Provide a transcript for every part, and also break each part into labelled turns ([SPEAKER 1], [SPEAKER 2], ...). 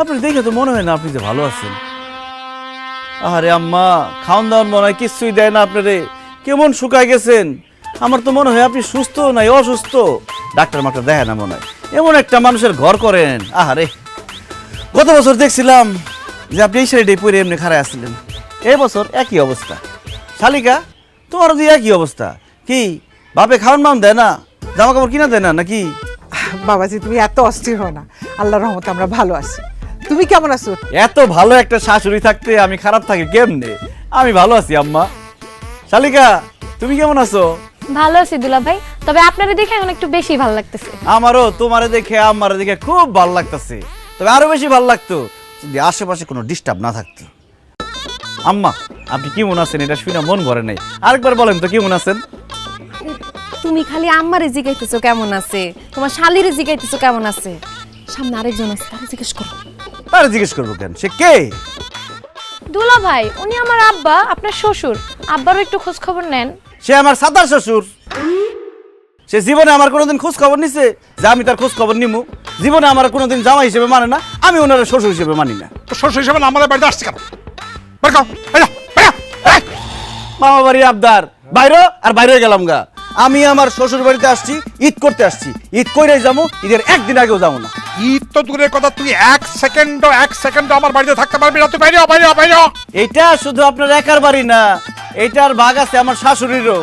[SPEAKER 1] আপনি দেখে তো মনে হয় না আপনি যে ভালো আছেন। আরে আম্মা, খাওন দাওয়ান মনে হয় কিছুই দেয় না আপনারে, কেমন শুকায় গেছেন। আমার তো মনে হয় আপনি সুস্থ নাই অসুস্থ, ডাক্তার মাক্তার দেখে না মনে হয়। এমন একটা মানুষের ঘর করেন। আহারে, গত বছর দেখছিলাম যে আপনি এই সাইডে পরে এমনি খাড়ায় আসছিলেন, এই বছর একই অবস্থা। শালিকা, তোমারও দিয়ে একই অবস্থা। কি বাপে খাওয়ান মান দেয় না, জামা কাপড় কিনা দেয় না নাকি?
[SPEAKER 2] বাবাজি তুমি এত অস্থির হও না, আল্লাহর রহমতে আমরা ভালো আছি। তুমি কেমন আছো?
[SPEAKER 1] এত ভালো একটা শাশুড়ি থাকতে আমি খারাপ থাকি কেমনে? আমি ভালো আছি আম্মা। শালিকা, তুমি কেমন আছো?
[SPEAKER 3] ভালো আছি দুলা ভাই, তবে আপনারে দেখে এখন একটু বেশি ভালো লাগতেছে।
[SPEAKER 1] আমারও তোমারে দেখে আমারে দেখে খুব ভালো লাগতেছে, তবে আরো বেশি ভালো লাগতো যদি আশেপাশে কোনো ডিস্টার্ব না থাকতো। আম্মা, আপনি কেমন আছেন এটা শুনে মন ভরে নাই, আরেকবার বলেন তো কেমন আছেন?
[SPEAKER 4] তুমি খালি আম্মারে জিগাইতেছো কেমন আছে, তোমার শালিরে জিগাইতেছো কেমন আছে। সামনে আরেকজন আছে, তারে জিজ্ঞেস করো।
[SPEAKER 1] তার জিজ্ঞেস করবো কেন, সে কে?
[SPEAKER 3] দুলা ভাই, উনি আমার আব্বা, আপনার শ্বশুর। আব্বারও একটু খোঁজ খবর নেন।
[SPEAKER 1] সে আমার সাতার শ্বশুর। সে জীবনে আমার কোনোদিন খোঁজ খবর নিছে যে আমি তার খোঁজ খবর নিমু? জীবনে আমার কোনোদিন জামাই হিসেবে মানে না, আমি ওনার শ্বশুর হিসেবে মানি না।
[SPEAKER 5] তো শ্বশুর হিসেবে আমাদের বাড়িতে আসছে কেন? বের কর,
[SPEAKER 1] মামা বাড়ির আবদার, বাইরে আর বাইরে গেলাম গা। আমি আমার শ্বশুর বাড়িতে আসছি, ঈদ করতে আসছি, ঈদ কইরাই যাবো, ঈদের একদিন আগেও যাবো না।
[SPEAKER 5] ঈদ তো দূরের কথা, তুই এক সেকেন্ড আমার বাড়িতে থাকতে পারবি না, তুই বাইরে বাইরে।
[SPEAKER 1] এটা শুধু আপনার একার বাড়ি না, এটার ভাগ আছে আমার শাশুড়িরও।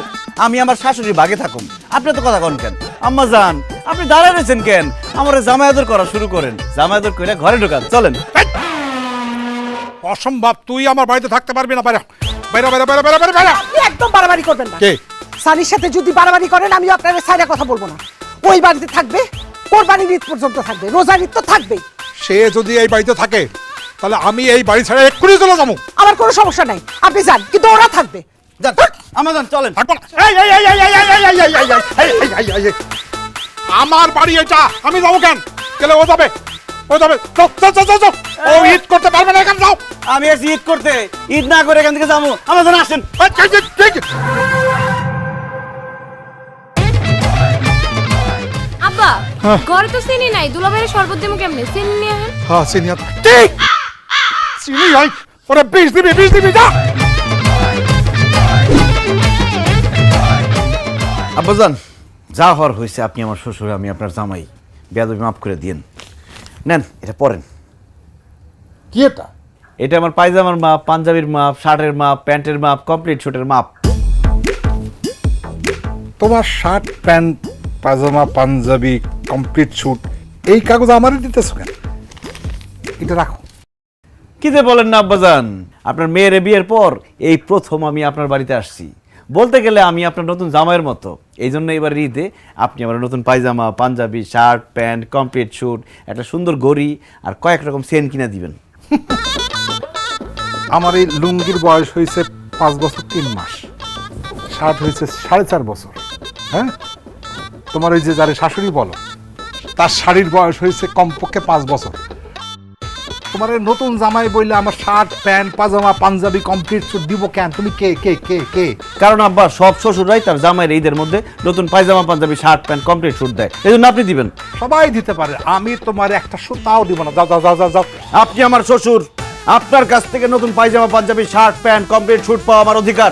[SPEAKER 1] আমি আমার শাশুড়ির ভাগে থাকুম, আপনি তো কথা কন কেন? আম্মা জান, আপনি দাঁড়ায় রয়েছেন কেন? আমার জামাই আদর করা শুরু করেন, জামাই আদর করে ঘরে ঢোকান, চলেন।
[SPEAKER 5] অসম্ভব, তুই আমার বাড়িতে থাকতে পারবি না, বাইরে বাইরে বাইরে বাইরে বাইরে বাইরে।
[SPEAKER 2] আপনি একদম বাড়াবাড়ি করবেন না।
[SPEAKER 5] কে?
[SPEAKER 2] সানির সাথে যদি বাড়াবাড়ি করেন আমি আপনার সাইডে কথা বলবো না। ওই বাড়িতে থাকবে, কোরবানির ঈদ পর্যন্ত থাকবে, রোজার ঈদ তো থাকবেই।
[SPEAKER 5] সে যদি এই বাড়িতে থাকে তাহলে আমি এই বাড়ি ছেড়ে এক্ষুনি চলে যাবো।
[SPEAKER 2] আমার কোনো সমস্যা নাই, আপনি যান, কিন্তু ওরা থাকবে।
[SPEAKER 1] আমার জান চলেন।
[SPEAKER 5] থাকবো না। আমার বাড়ি এটা, আমি যাবো কেন? গেলে ও যাবে, ও ঈদ করতে পারবে না, এখানে যাও।
[SPEAKER 1] আমি এসে ঈদ করতে, ঈদ না করে এখান থেকে যাবো। আমার জান আসেন।
[SPEAKER 3] আব্বা, ঘরে তো চিনি নাই, দুলা ভাইয়ের শরবত দেবো কেমনে? চিনি নিয়ে আহেন।
[SPEAKER 5] হ্যাঁ, চিনি ঠিক চিনি হয় ওরা 20 দিবি যা।
[SPEAKER 1] আব্বাজান, যা হওয়ার হয়েছে, আপনি আমার শ্বশুর, আমি আপনার জামাই, বেয়াদবি মাফ করে দিয়েন। নেন, এটা পরেন।
[SPEAKER 5] কি এটা?
[SPEAKER 1] এটা আমার পায়জামার মাপ, পাঞ্জাবির মাপ, শার্টের মাপ, প্যান্টের মাপ, কমপ্লিট শুটের মাপ।
[SPEAKER 5] তোমার শার্ট, প্যান্ট, পাজামা, পাঞ্জাবি, কমপ্লিট স্যুট, এই কাগজ আমারই দিতেছো কেন? এটা রাখো।
[SPEAKER 1] কি যে বলেন না আব্বাজান, আপনার মেয়ের বিয়ের পর এই প্রথম আমি আপনার বাড়িতে আসছি। বলতে গেলে আমি আপনার নতুন জামাইয়ের মতো। এই জন্য এবার ঈদে আপনি আমার নতুন পায়জামা, পাঞ্জাবি, শার্ট, প্যান্ট, কমপ্লিট স্যুট, একটা সুন্দর ঘড়ি আর কয়েক রকম চেন কিনা দিবেন।
[SPEAKER 5] আমার এই লুঙ্গির বয়স হয়েছে 5 বছর 3 মাস, শার্ট হয়েছে 4.5 বছর। হ্যাঁ, তোমার ওই যে যারে শাশুড়ি বলো, তার শাড়ির বয়স হয়েছে কমপক্ষে 5 বছর। তোমার এই নতুন জামাই বললে আমার শার্ট, প্যান্ট, পাজামা, পাঞ্জাবি, কমপ্লিট স্যুট দিব কেন? তুমি কে কে কে কে?
[SPEAKER 1] কারণ আব্বা, সব শ্বশুররাই তার জামাইয়ের ঈদের মধ্যে নতুন পায়জামা, পাঞ্জাবি, শার্ট, প্যান্ট, কমপ্লিট স্যুট দেয়, এই জন্য আপনি দিবেন।
[SPEAKER 5] সবাই দিতে পারে, আমি তোমার একটা সুতাও দিব না। যাও যাও যাও যাও যাও।
[SPEAKER 1] আপনি আমার শ্বশুর, আপনার কাছ থেকে নতুন পায়জামা, পাঞ্জাবি, শার্ট, প্যান্ট, কমপ্লিট স্যুট পাওয়া আমার অধিকার।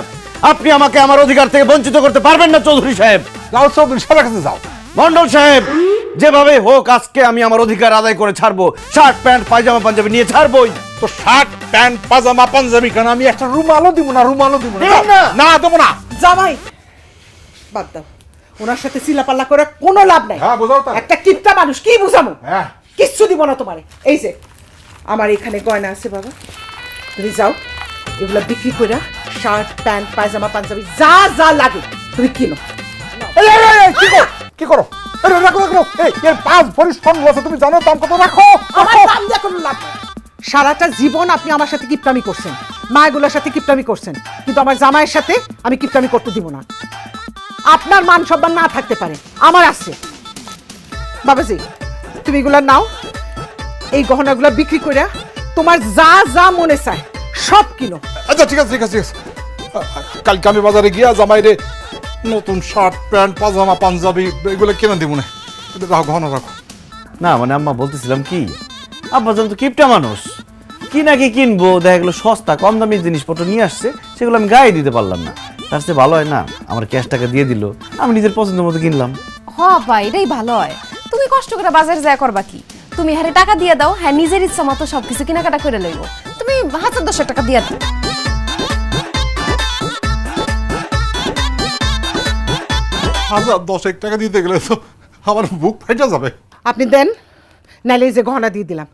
[SPEAKER 1] আপনি আমাকে আমার অধিকার থেকে বঞ্চিত করতে পারবেন না চৌধুরী সাহেব।
[SPEAKER 5] যাও চৌধুরী সাহেবের কাছে যাও।
[SPEAKER 1] মন্ডল সাহেব, যেভাবে হোক আজকে আমি আমার অধিকার আদায় করে ছাড়বো। শার্ট, প্যান্ট, পায়জামা, পাঞ্জাবি নিয়ে ছাড়বোই।
[SPEAKER 5] তো শার্ট, প্যান্ট, পাজামা, পাঞ্জাবি কেন? আমি একটা রুমালও দিব না, রুমালও দিব না।
[SPEAKER 1] দিবেন না?
[SPEAKER 5] না, দেবো না।
[SPEAKER 2] জামাই, বাদ দাও, ওনার সাথে চিলাপাল্লা করে কোনো লাভ নাই।
[SPEAKER 5] হ্যাঁ, বোঝাও তাই।
[SPEAKER 2] একটা কিপটা মানুষ, কি বুঝামো?
[SPEAKER 5] হ্যাঁ।
[SPEAKER 2] কিচ্ছু দিব না তোমারে। এই যে আমার এখানে গয়না আছে বাবা, তুমি যাও এগুলা বিক্রি করে শার্ট, প্যান্ট, পায়জামা, পাঞ্জাবি যা যা লাগে তুমি কিনো।
[SPEAKER 5] এই, এই, এই, এই, কি করো? আরে রাখো রাখো। এই এর 5 ভরি স্বর্ণ আছে, তুমি জানো দাম কত? রাখো।
[SPEAKER 2] আমার দাম দিয়ে কোনো লাভ নাই। সারাটা জীবন আপনি আমার সাথে কিপটামি করছেন, মায়েগুলোর সাথে কিপটামি করছেন, কিন্তু আমার জামাইয়ের সাথে আমি কিপটামি করতে দিব না। আপনার মান সম্মান না থাকতে পারে, আমার আছে। বাবাজি, তুমি এগুলা নাও, এই গহনাগুলো বিক্রি করে তোমার যা যা মনে চায় সব কিনো।
[SPEAKER 5] আচ্ছা, ঠিক আছে ঠিক আছে ঠিক আছে। কালকে আমি বাজারে গিয়া জামাইরে নতুন শার্ট, প্যান্ট, পাজামা, পাঞ্জাবি এগুলো কিনে দিব না। রাখো, গহনা রাখো।
[SPEAKER 1] না মানে আম্মা, বলতেছিলাম কি, আব্বাজান তো কিপটা মানুষ, কি নাকি কিনবো, দেখা গেলো সস্তা কম দামি জিনিসপত্র নিয়ে আসছে, সেগুলো আমি গায়ে দিতে পারলাম না। তার চেয়ে ভালো হয় না আমার ক্যাশ টাকা দিয়ে দিল, আমি নিজের পছন্দের মতো কিনলাম।
[SPEAKER 4] হ ভাই, এটাই ভালো হয়। তুমি কষ্ট করে বাজারে যায় করবা কি? তুমি হারে টাকা দিয়ে দাও, হ্যাঁ নিজের ইচ্ছা মতো সবকিছু কেনাকাটা করে লইব। তুমি 1000-1000 টাকা দিয়ে দাও।
[SPEAKER 5] 1000 টাকা দিতে গেলে তো আমার বুক ফাইটা যাবে।
[SPEAKER 2] আপনি দেন, নাইলে এই যে গহনা দিয়ে দিলাম।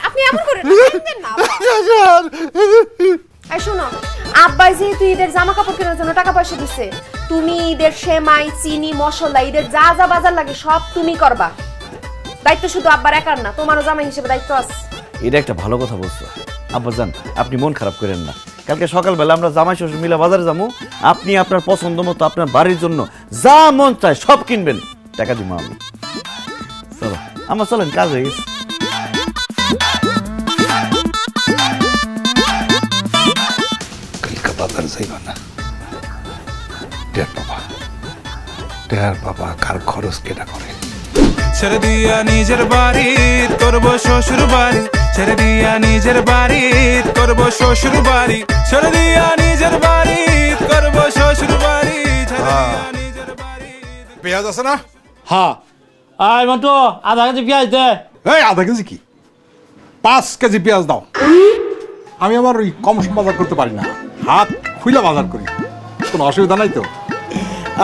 [SPEAKER 4] আপনি এমন করেন না। এই শোনো, আব্বাই যেহেতু ঈদের জামা কাপড় কেনার জন্য টাকা পয়সা দিচ্ছে, তুমি ঈদের সেমাই, চিনি, মশলা, ঈদের যা যা বাজার লাগে সব তুমি করবা। দায়িত্ব শুধু আব্বার একার না, তোমারও জামাই হিসেবে দায়িত্ব আছে।
[SPEAKER 1] এটা একটা ভালো কথা বলছো আব্বাজান, আপনি মন খারাপ করেন না। কালকে সকালবেলা আমরা জামাই শ্বশুর মিলে বাজারে যাবো, আপনি আপনার পছন্দ মতো আপনার বাড়ির জন্য যা মন চায় সব কিনবেন, টাকা দিব আমি। চলো আমার চলেন, কাজ হয়ে গেছে।
[SPEAKER 5] বাজারে যাইবা না, টের বাবা কার খরচ কেটা করে।
[SPEAKER 6] ছেড়ে দিয়া নিজের বাড়ি করবো শ্বশুর বাড়ি, ছেড়ে দিয়া নিজের বাড়ি করবো শ্বশুর বাড়ি, ছেড়ে দিয়া নিজের বাড়ি করবো শ্বশুর বাড়ি, ছেড়ে দিয়া নিজের বাড়ি।
[SPEAKER 5] পেঁয়াজ আছে না?
[SPEAKER 7] হ্যাঁ, আয় মন্টু, আধা কেজি পেঁয়াজ দে।
[SPEAKER 5] এই আধা কেজি কি, 5 কেজি পেঁয়াজ দাও। আমি আমার ওই কম সম বাজার করতে পারি না, হাত খুইলা বাজার করি, কোনো অসুবিধা নাই তো?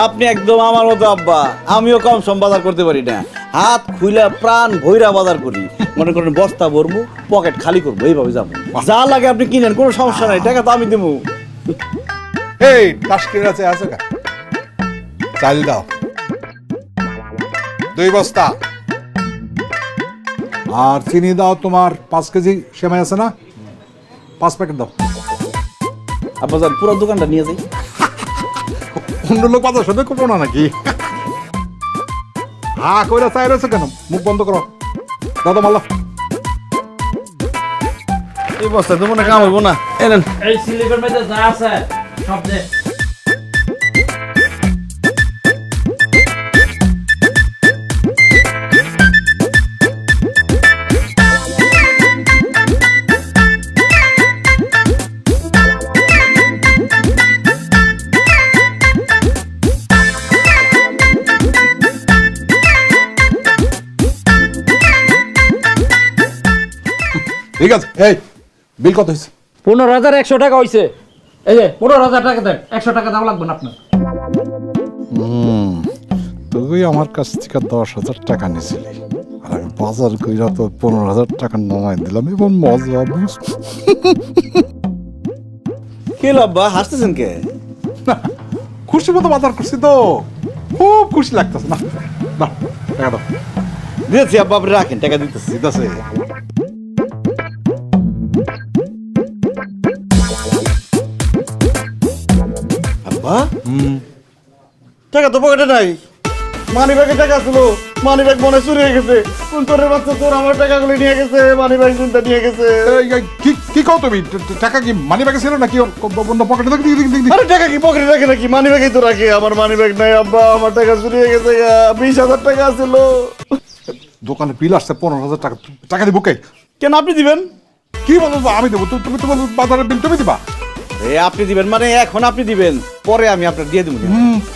[SPEAKER 1] আপনি একদম আমার মতো আব্বা, আমিও কম সম বাজার করতে পারি না, হাত খুইলা প্রাণ ভৈরা বাজার করি। মনে করেন বস্তা ভরমু, পকেট খালি করবো, এইভাবে যাবো। যা লাগে আপনি কিনেন, কোনো সমস্যা নাই, টাকা তো আমি দেবো।
[SPEAKER 5] এই টাস্কির আছে আছে কা চাল দাও 2 বস্তা, আর চিনি দাও তোমার 5 কেজি, সেমাই আছে না 5 প্যাকেট দাও।
[SPEAKER 1] আব্বাজান পুরো দোকানটা নিয়ে যাই।
[SPEAKER 5] অন্য লোক বাজার সাথে করবো না নাকি? হা কইরা চাই রয়েছে কেন, মুখ বন্ধ করো, দাদা মাল্লা।
[SPEAKER 1] এই বস্তা তো মনে কাম হইব না, এনেন।
[SPEAKER 7] এই সিলিপের মধ্যে যা আছে সব দে।
[SPEAKER 5] ঠিক আছে, এই বিল কত হয়েছে?
[SPEAKER 7] 15,100 টাকা হয়েছে। এই যে 15,000 টাকা দেন, 100 টাকা দাম লাগবে না আপনার।
[SPEAKER 5] তুই আমার কাছ থেকে 10,000 টাকা নিয়েছিলি, আর আমি বাজার কইরা তো 15,000 টাকা নামাই দিলাম, এবং মজা বুঝ।
[SPEAKER 1] কি আব্বা হাসতেছেন কে?
[SPEAKER 5] খুশি মতো বাজার করছি তো, খুব খুশি লাগতেছে। না না, টাকা দাও।
[SPEAKER 1] দিয়েছি আব্বা, আপনি রাখেন, টাকা দিতেছি।
[SPEAKER 5] ঠিক আছে,
[SPEAKER 1] আব্বা টাকা তো পকেটে নাই, মানি ব্যাগে টাকা ছিল, মানি ব্যাগ মনে চুরি হয়ে গেছে। কোন তোরের বাচ্চা তোর আমার টাকাগুলো নিয়ে গেছে, মানি ব্যাগ চিন্তা নিয়ে গেছে।
[SPEAKER 5] কি কও তুমি? টাকা কি মানি ব্যাগে ছিল নাকি অন্য পকেটে?
[SPEAKER 1] আরে টাকা কি পকেটে রাখে নাকি, মানি ব্যাগেই তো রাখে। আমার মানি ব্যাগ নাই আব্বা, আমার টাকা চুরি হয়ে গেছে। 20,000 টাকা ছিল।
[SPEAKER 5] দোকানে বিল আসছে 15,000 টাকা, টাকা দিব কে?
[SPEAKER 1] কেন আপনি দিবেন?
[SPEAKER 5] কি বলবো, আমি দেবো? তুমি তোমার বাজারের বিল তুমি দিবা?
[SPEAKER 1] আপনি দিবেন মানে এখন আপনি দিবেন, পরে আমি আপনার দিয়ে দেবো।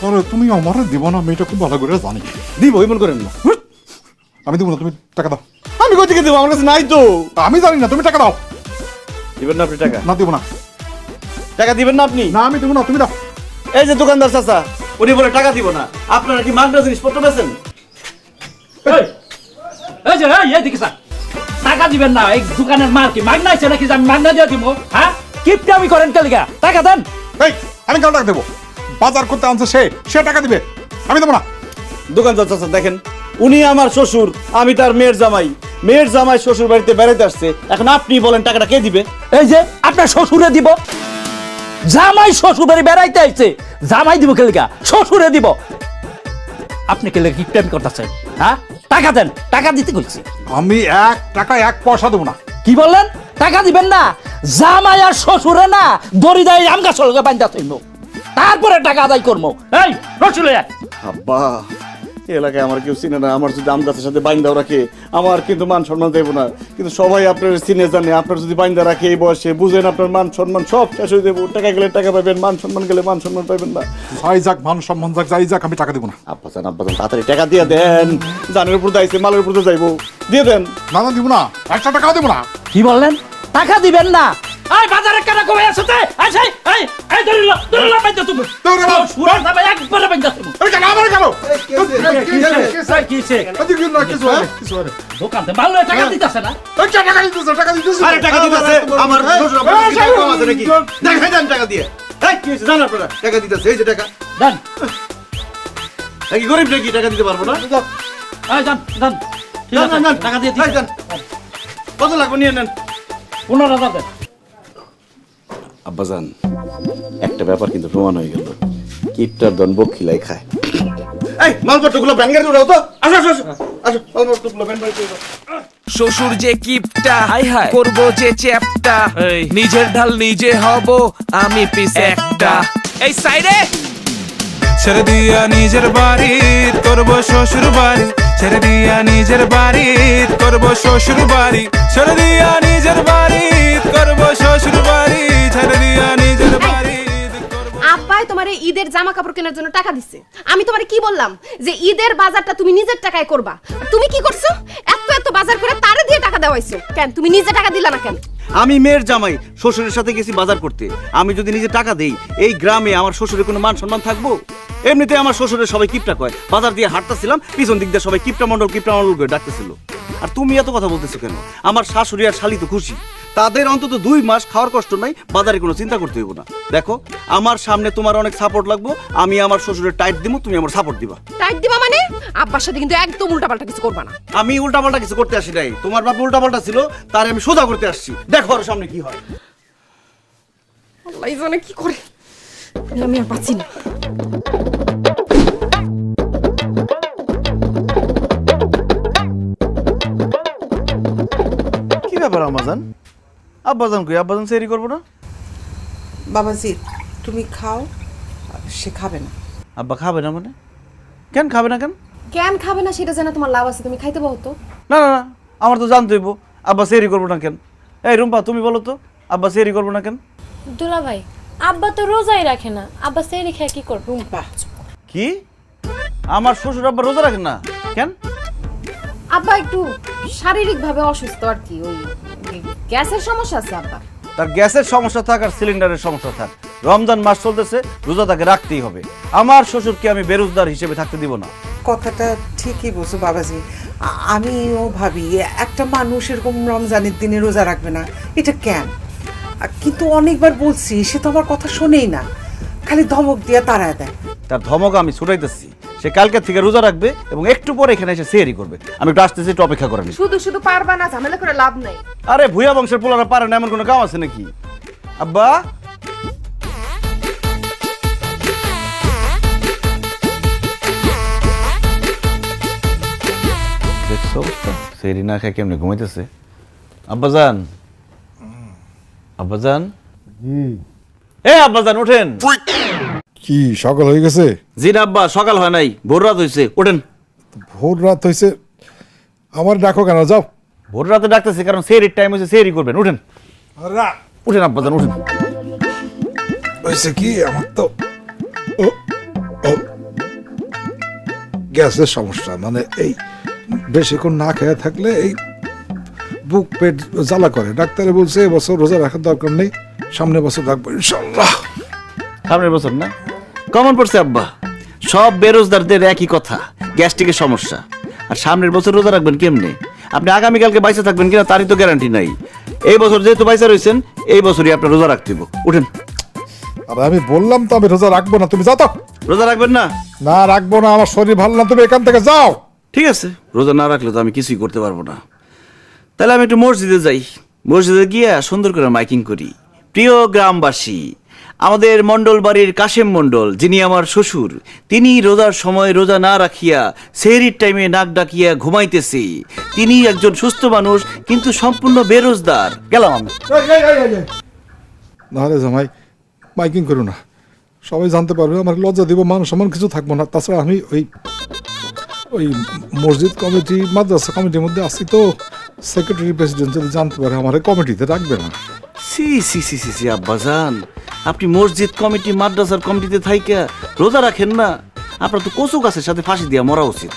[SPEAKER 5] পরে তুমি আমার দিব না, আমি এটা খুব ভালো করে জানি।
[SPEAKER 1] দিব এমন করেন না,
[SPEAKER 5] আমি দেবো না, তুমি টাকা দাও।
[SPEAKER 1] আমি কই থেকে দেবো, আমার কাছে নাই তো।
[SPEAKER 5] আমি জানি না, তুমি টাকা দাও।
[SPEAKER 1] দিবেন না আপনি টাকা?
[SPEAKER 5] না দিব না।
[SPEAKER 1] টাকা দিবেন না আপনি?
[SPEAKER 5] না আমি দেবো না, তুমি দাও।
[SPEAKER 1] এই যে দোকানদার চাচা, উনি বলে টাকা দিব না। আপনারা কি মাগনা জিনিসপত্র বেচেন?
[SPEAKER 7] এই যে এই দিকে স্যার, টাকা দিবেন না, এই দোকানের মাল কি মাগনা আছে নাকি যে আমি মাগনা দিয়ে দিব? হ্যাঁ, কিপটা আমি করেন কেলিগা? টাকা দেন।
[SPEAKER 5] এই আমি কেন টাকা দেবো? বাজার করতে আনছে সে টাকা দিবে, আমি দেবো না।
[SPEAKER 1] দোকানদার চাচা দেখেন, উনি আমার শ্বশুর, আমি তার মেয়ের জামাই শ্বশুর বাড়িতে বেড়াতে আসছে, এখন আপনি বলেন টাকাটা কে দিবে?
[SPEAKER 7] এই যে আপনার শ্বশুরে দিব। জামাই শ্বশুর বাড়ি বেড়াইতে আইছে, জামাই দিব কেলিগা? শ্বশুরে দিব। আপনি কেলিগা কিপটামি করতেছেন? হ্যাঁ, টাকা দেন, টাকা দিতে কইছি।
[SPEAKER 5] আমি 1 টাকা 1 পয়সা দেবো না।
[SPEAKER 7] কি বললেন? টাকা দিবেন না? জামাই আর শ্বশুরে না দড়ি দেয় আম গাছ লগে বান্ধা থইব, তারপরে টাকা আদায় করবো। এই রসুলে
[SPEAKER 1] আব্বা, এলাকায় আমার কেউ চিনে না, আমার যদি আম গাছের সাথে বাইন্দা রাখে আমার কিন্তু মান সম্মান দেবো না, কিন্তু সবাই আপনার চিনে জানে, আপনার যদি বাইন্দা রাখে এই বয়সে বুঝেন আপনার মান সম্মান সব শেষ হয়ে দেবো। টাকা গেলে টাকা পাবেন, মান সম্মান গেলে মান সম্মান পাবেন না।
[SPEAKER 5] যাই যাক, মান সম্মান যাক, যাই যাক, আমি টাকা দেবো না।
[SPEAKER 1] আব্বা যান তাড়াতাড়ি টাকা দিয়ে দেন, জানের উপর দাইছে মালের উপর যাইবো, দিয়ে দেন।
[SPEAKER 5] না না দিব না, 1 টাকাও দেবো না।
[SPEAKER 7] কি বললেন? টাকা দিবেন না? এই বাজারে কেন কমে আসতে? এই দড়িলা বাইন্দা তুমি। সুরা দাবে একবারে বাইন্দা তুমি।
[SPEAKER 5] এই কেন আমার গেল?
[SPEAKER 7] কিছে?
[SPEAKER 5] কিছু
[SPEAKER 7] দোকানতে মাল লয়ে টাকা দিতেছে না?
[SPEAKER 5] এই টাকা দিতেছে, টাকা দিতেছে।
[SPEAKER 1] আরে টাকা দিতেছে আমার শ্বশুর আব্বা কি টাকা কম আছে নাকি? দেখাই দেন টাকা দিয়ে। এই কি হইছে জান আপনারা? টাকা দিতেছে, এই যে টাকা।
[SPEAKER 7] দেন।
[SPEAKER 1] নাকি গরিব নাকি টাকা দিতে পারবো না?
[SPEAKER 7] এই দেন, দেন। ঠিক আছে, টাকা দিয়ে দিই।
[SPEAKER 1] দেন। কত লাগবে নিয়ে নেন।
[SPEAKER 7] 15,000 দেন।
[SPEAKER 1] আব্বাজান, একটা ব্যাপার কিন্তু প্রমাণ হয়ে গেল, কিপটার দন বকিলাই খায়। এই মালপত্রগুলো ব্যান গাড়িতে উঠাও তো। আসো আসো আসো, মালপত্রগুলো ব্যান গাড়িতে উঠাও।
[SPEAKER 6] শ্বশুর যে কিপটা, করবো যে চ্যাপটা, নিজের ঢাল নিজে হব আমি পিস একটা। এই সাইডে ছেড়ে দিয়া নিজের বাড়ি করবো শ্বশুর বাড়ি, ছেড়ে দিয়া নিজের বাড়ি করবো শ্বশুর বাড়ি, ছেড়ে দিয়া নিজের বাড়ি করবো শ্বশুর বাড়ি, ছেড়ে দিয়া নিজের বাড়ি।
[SPEAKER 4] আব্বাই তোমারে ঈদের জামা কাপড় কেনার জন্য টাকা দিচ্ছে, আমি তোমারে কি বললাম যে ঈদের বাজারটা তুমি নিজের টাকায় করবা, আর তুমি কি করছো? এত বাজার করে তারে দিয়ে টাকা দেওয়াইছো কেন? তুমি নিজে টাকা দিলা না কেন?
[SPEAKER 1] আমি মেয়ের জামাই, শ্বশুরের সাথে গেছি বাজার করতে, আমি যদি নিজে টাকা দেই এই গ্রামে আমার শ্বশুরের কোনো মান সম্মান থাকবো? এমনিতে আমার শ্বশুরের সবাই কিপটা কয়, বাজার দিয়ে হাঁটতেছিলাম পিছন দিক দিয়ে সবাই কিপটা মন্ডল করে ডাকতেছিল। আর তুমি এত কথা বলতেছো কেন? আমার শাশুড়ি আর শালি তো খুশি, তাদের অন্তত 2 মাস খাওয়ার কষ্ট নাই, বাজারে কোনো চিন্তা করতে হইব না। দেখো আমার সামনে তোমার অনেক সাপোর্ট লাগবো, আমি আমার শ্বশুরের টাইট দিব, তুমি আমার সাপোর্ট দিবা।
[SPEAKER 4] টাইট দিবা মানে? আব্বার সাথে কিন্তু একদম উল্টাপাল্টা কিছু করবা না।
[SPEAKER 1] আমি উল্টাপাল্টা কিছু করতে আসি নাই, তোমার বাপ উল্টাপাল্টা ছিল, তার আমি সোজা করতে আসছি। দেখো আর সামনে কি হয়।
[SPEAKER 4] আল্লাহ জানে কি করে, আমি আর পাচ্ছি না।
[SPEAKER 1] কি ব্যাপার আমাজান? আব্বাজান কই? আব্বাজান সেরি করবো না?
[SPEAKER 2] বাবাজি তুমি খাও, সে খাবে না।
[SPEAKER 1] আব্বা খাবে না মানে? কেন খাবে না কেন?
[SPEAKER 4] কেন খাবে না সেটা জানা তোমার লাভ আছে, তুমি খাইতে পারো তো।
[SPEAKER 1] না না না, আমার তো জানতে হইব আব্বা সেরি করবো না কেন। এই রুম্পা তুমি বলো তো, আব্বা সেরি করবো না কেন?
[SPEAKER 3] দুলা ভাই, আব্বা তো রোজাই রাখে না, আব্বা সেরি খেয়ে কি করবে?
[SPEAKER 1] কি? আমার শ্বশুর আব্বা রোজা রাখেন না কেন?
[SPEAKER 4] আব্বা একটু শারীরিক ভাবে অসুস্থ আর কি, ওই গ্যাসের সমস্যা আছে আব্বা।
[SPEAKER 1] তার গ্যাসের সমস্যা থাক আর সিলিন্ডারের সমস্যা থাক, রমজান মাস চলতেছে, রোজা তাকে রাখতেই হবে। আমার শ্বশুরকে আমি বেরোজগার হিসেবে থাকতে দিব না।
[SPEAKER 2] কথাটা ঠিকই বলছো বাবাজি, আমিও ভাবি একটা মানুষ এরকম রমজানের দিনে রোজা রাখবে না, এটা কেন? কিন্তু অনেকবার বলছি, সে তো আমার কথা শোনেই না, খালি ধমক দিয়ে তাড়ায় দেয়।
[SPEAKER 1] তার ধমক আমি ছুটাইতেছি, সে কালকে থেকে রোজা রাখবে এবং একটু পরে এখানে এসে সেহরি করবে। আমি একটু আসতেছি, একটু অপেক্ষা করেন।
[SPEAKER 4] শুধু শুধু পারবা না, ঝামেলা করে লাভ নাই।
[SPEAKER 1] আরে ভুয়া বংশের পোলারা পারে না এমন কোনো কাম আছে নাকি? আব্বা দেখছো সেহরি না খেয়ে কেমনে ঘুমাইতেছে? আব্বাজান, আব্বাজান, এ আব্বাজান ওঠেন।
[SPEAKER 5] কি সকাল হয়ে গেছে?
[SPEAKER 1] জি না আব্বা, সকাল হয় নাই, ভোর রাত হয়েছে, ওঠেন।
[SPEAKER 5] ভোর রাত হয়েছে, আমার ডাকো কেন? যাও।
[SPEAKER 1] ভোর রাতে ডাকতেছে কারণ সেহরির টাইম হয়েছে, সেহরি করবেন, উঠেন উঠেন আব্বাজান উঠেন।
[SPEAKER 5] হয়েছে কি, আমার তো গ্যাসের সমস্যা, মানে এই বেশিক্ষণ না খেয়ে থাকলে এই বুক পেট জ্বালা করে। ডাক্তারে বলছে এবছর রোজা রাখার দরকার নেই, সামনের বছর রাখবো ইনশাল্লাহ।
[SPEAKER 1] সামনের বছর না? কমন পড়ছে আব্বা, সব বেরোজগারদের একই কথা, গ্যাস্ট্রিকের সমস্যা। আর সামনের বছর রোজা রাখবেন কেমনে? আপনি আগামীকালকে বাইসা থাকবেন কিনা তারই তো গ্যারান্টি নাই। এই বছর যেহেতু বাইসা রয়েছেন, এই বছরই আপনার রোজা রাখতে হবে। উঠেন।
[SPEAKER 5] আরে আমি বললাম তো আমি রোজা রাখবো না, তুমি যাও তো।
[SPEAKER 1] রোজা রাখবেন না?
[SPEAKER 5] না রাখবো না, আমার শরীর ভালো না, তুমি এখান থেকে যাও।
[SPEAKER 1] ঠিক আছে, রোজা না রাখলে তো আমি কিছুই করতে পারবো না। তাহলে আমি একটু মসজিদে যাই, মসজিদে গিয়ে সুন্দর করে মাইকিং করি। প্রিয় গ্রামবাসী, আমাদের মণ্ডল বাড়ির কাশেম মণ্ডল, যিনি আমার শ্বশুর, তিনি রোজার সময় রোজা না রাখিয়া সেহরির টাইমে নাক ডাকিয়া ঘুমাইতেছে। তিনি একজন সুস্থ মানুষ, কিন্তু সম্পূর্ণ বেরোজগার। গেলাম আমি।
[SPEAKER 5] না রে জামাই, মাইকিং করো না, সবাই জানতে পারবে, আমার লজ্জা দিব, মান সম্মান কিছু থাকবো না। তাছাড়া আমি ওই মসজিদ কমিটি মাদ্রাসা কমিটির মধ্যে আছি তো, সেক্রেটারি প্রেসিডেন্ট যদি জানতে পারে আমার কমিটিতে রাখবে না।
[SPEAKER 1] সি সি সি সি সি আব্বাজান, আপনি মসজিদ কমিটি মাদ্রাসার কমিটিতে থাইকা রোজা রাখেন না? আপনার তো কচু গাছের সাথে ফাঁসি দিয়া মরা উচিত।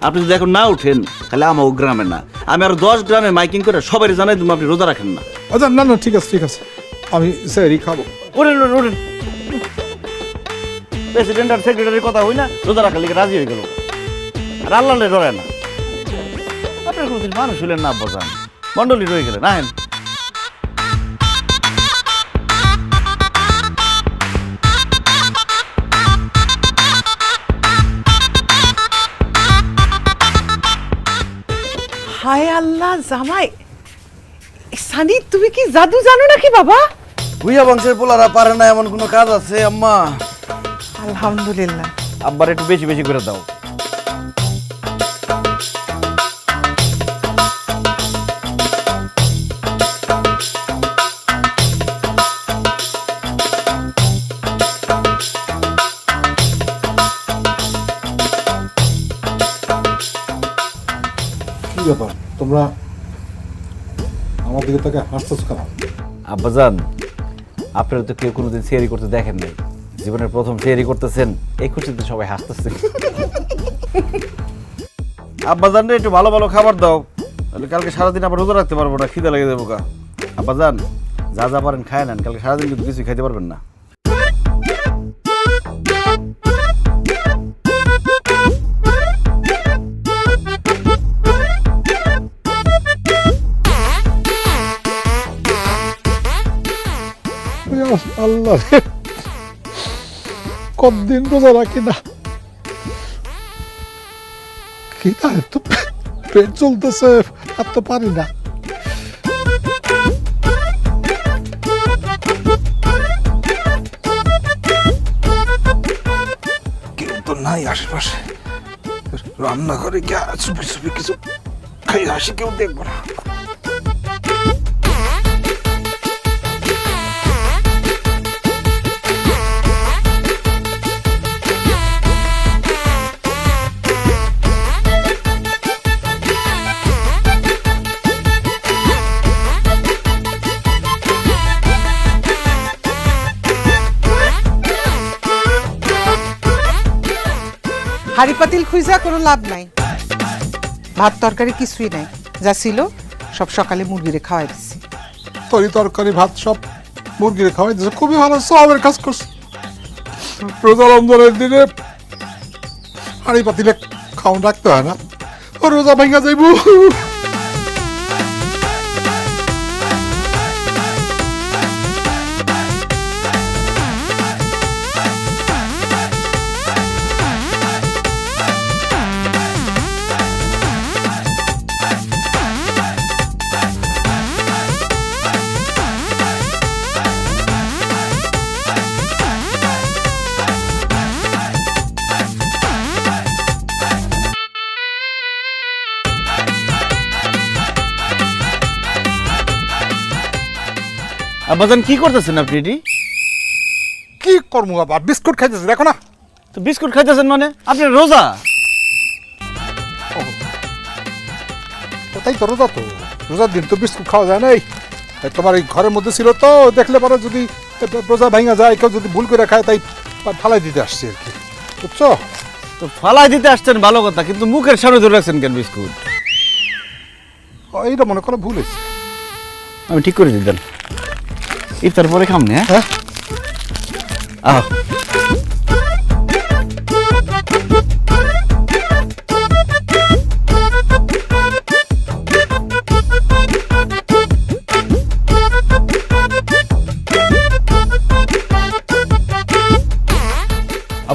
[SPEAKER 1] আপনি যদি এখন না উঠেন, তাহলে আমার গ্রামে না, আমি আরো 10 গ্রামে মাইকিং করে সবাই জানাই দেবো আপনি রোজা রাখেন না।
[SPEAKER 5] আচ্ছা না না, ঠিক আছে ঠিক আছে, আমি সেহরি খাবো।
[SPEAKER 1] ওরেন ওরেন ওরেন, প্রেসিডেন্ট আর সেক্রেটারির কথা হই না, রোজা রাখার লিগে রাজি হয়ে গেল, আর আল্লাহ ডরায় না। আপনার কোনোদিন মানুষ হইলেন না আব্বাজান, মন্ডলী রয়ে গেলেন। আহেন।
[SPEAKER 2] হায় আল্লাহ জামাই, সানি তুমি কি জাদু জানো নাকি বাবা?
[SPEAKER 1] ভুইয়া বংশের পোলারা পারে না এমন কোনো কাজ আছে আম্মা?
[SPEAKER 2] আলহামদুলিল্লাহ।
[SPEAKER 1] আব্বার একটু বেশি বেশি করে দাও।
[SPEAKER 5] কি ব্যাপার, তোমরা আমার দিকে তাকে হাসতেছ কেন?
[SPEAKER 1] আব্বাজান, আপনারা তো কেউ কোনোদিন সিয়ারি করতে দেখেন নাই, জীবনের প্রথম সিয়ারি করতেছেন, এই খুশিতে সবাই হাসতেছে। আব্বাজান রে একটু ভালো ভালো খাবার দাও, তাহলে কালকে সারাদিন আবার রোজা রাখতে পারবো না, খিদে লেগে যাবো। আব্বাজান, যা যা পারেন খায় নেন, কালকে সারাদিন কিন্তু কিছুই খাইতে পারবেন না।
[SPEAKER 5] আল্লাহ, কতদিন রোজা রাখি না, কি তো পেট চলতেছে, আর তো পারি না। কেউ তো নাই আশেপাশে, রান্না করে গিয়ে চুপি চুপি কিছু খাই হাসি, কেউ দেখবো না।
[SPEAKER 2] হাড়ি পাতিল খুঁজা কোনো লাভ নাই, ভাত তরকারি কিছুই নাই, যা ছিল সব সকালে মুরগিরে খাওয়াই দিচ্ছি।
[SPEAKER 5] তরি তরকারি ভাত সব মুরগিরে খাওয়াই দিচ্ছে, খুবই ভালো সবের কাজ করছে। রোজা রমজানের দিনে হাড়ি পাতিলে খাওয়ান রাখতে হয় না, ও রোজা ভাঙ্গা যাইব।
[SPEAKER 1] আব্বাজান, কি করতেছেন আপনি? এটি
[SPEAKER 5] কি করবো আবার, বিস্কুট খাইতেছে, দেখো না।
[SPEAKER 1] তো বিস্কুট খাইতেছেন মানে আপনি রোজা?
[SPEAKER 5] তাই তো রোজা, তো রোজার দিন তো বিস্কুট খাওয়া যায় নাই। তোমার এই ঘরের মধ্যে ছিল তো, দেখলে পরে যদি রোজা ভাঙা যায়, কেউ যদি ভুল করে খায়, তাই ফালাই দিতে আসছি আর কি, বুঝছো?
[SPEAKER 1] তো ফালাই দিতে আসছেন ভালো কথা, কিন্তু মুখের সামনে ধরে রাখছেন কেন বিস্কুট?
[SPEAKER 5] এইটা মনে করো ভুল হয়েছে।
[SPEAKER 1] আমি ঠিক করে দিতেন, ইফতার পরে খামনি। হ্যাঁ, আহ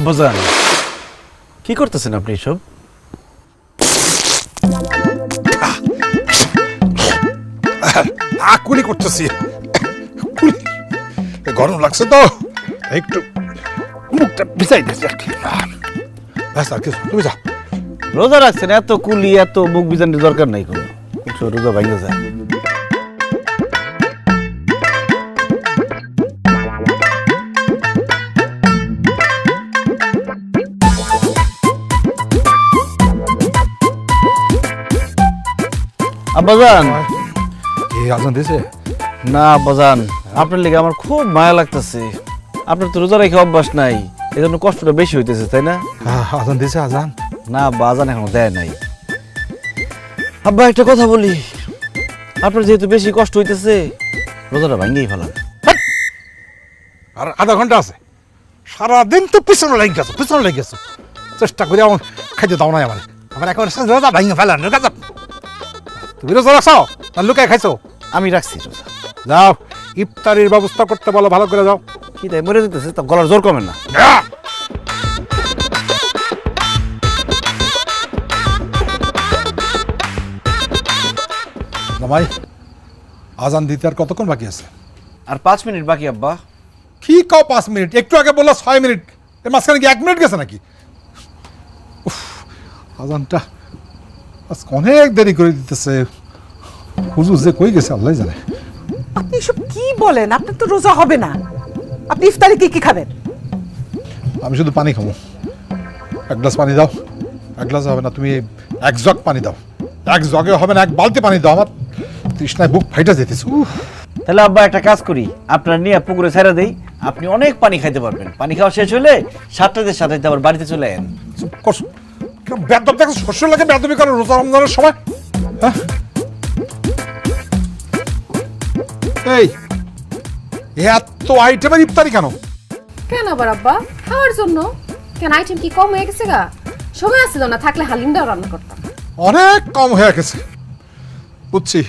[SPEAKER 1] আব্বাজান কি করতেছেন আপনি এসব?
[SPEAKER 5] কুলি করতেছি, গরম লাগছে তো একটু মুখটা ভিজাই দিচ্ছি আর কি। ব্যাস আর কিছু, তুমি যাও।
[SPEAKER 1] রোজা রাখছেন, এত কুলি এত মুখ বিজানোর দরকার নাই কোনো, রোজা ভাঙে যায়। আব্বাজান
[SPEAKER 5] এই আজান দিয়েছে?
[SPEAKER 1] না আব্বাজান, আপনার লেগে আমার খুব মায়া লাগতেছে। আপনার তো রোজা রেখে অভ্যাস নাই, এই জন্য কষ্টটা বেশি হইতেছে, তাই না?
[SPEAKER 5] আজান দিয়েছে? আজান
[SPEAKER 1] না আব্বা, আজান এখনো দেয় নাই। আব্বা একটা কথা বলি, আপনার যেহেতু বেশি কষ্ট হইতেছে, রোজাটা ভাঙ্গেই ফেলান।
[SPEAKER 5] আর আধা ঘন্টা আছে, সারাদিন তো পিছনে লেগে গেছো, পিছনে লেগে গেছো, চেষ্টা করে আমার খাইতে দাও নাই আমার। আমার এখন রোজা ভাঙে ফেলান। তুমি রোজা রাখছো না লুকায় খাইছো?
[SPEAKER 1] আমি রাখছি রোজা।
[SPEAKER 5] যাও ইফতারির ব্যবস্থা করতে বলো, ভালো করে যাও।
[SPEAKER 1] কি তাই মরে যেতেছে তো, গলার জোর কমে না।
[SPEAKER 5] জামাই, আজান দিতে আর কতক্ষণ বাকি আছে?
[SPEAKER 1] আর 5 মিনিট বাকি আব্বা।
[SPEAKER 5] কি কাও 5 মিনিট? একটু আগে বললো 6 মিনিট, এর মাঝখানে কি 1 মিনিট গেছে নাকি? উফ, আজানটা আজকে অনেক দেরি করে দিতেছে। হুজুর যে কই গেছে আল্লাহ জানে।
[SPEAKER 2] আপনি এসব কি বলেন? আপনার তো রোজা হবে না। আপনি ইফতারে কি খাবেন?
[SPEAKER 5] আমি শুধু পানি খাবো। 1 গ্লাস পানি দাও। 1 গ্লাস হবে না, তুমি 1 জগ পানি দাও। 1 জগে হবে না, 1 বালতি পানি দাও। আমার তৃষ্ণায় বুক ফাইটা যেতেছে।
[SPEAKER 1] তাহলে আব্বা একটা কাজ করি, আপনার নিয়ে পুকুরে ছেড়ে দেই, আপনি অনেক পানি খাইতে পারবেন। পানি খাওয়া শেষ হলে 7টার সাথে আবার বাড়িতে চলে আয়েন।
[SPEAKER 5] বেদব দেখো, শস্য লাগে বেদবি করে রোজা রমজানের সময়। হ্যাঁ এই এত আইটেমের ইফতারি কেন?
[SPEAKER 4] কেন আবার আব্বা? খাওয়ার জন্য। কেন আইটেম কি কম হয়ে গেছে গা? সময় আছিল না, থাকলে হালিমটাও রান্না করতাম।
[SPEAKER 5] অনেক কম হয়ে গেছে বুঝছি।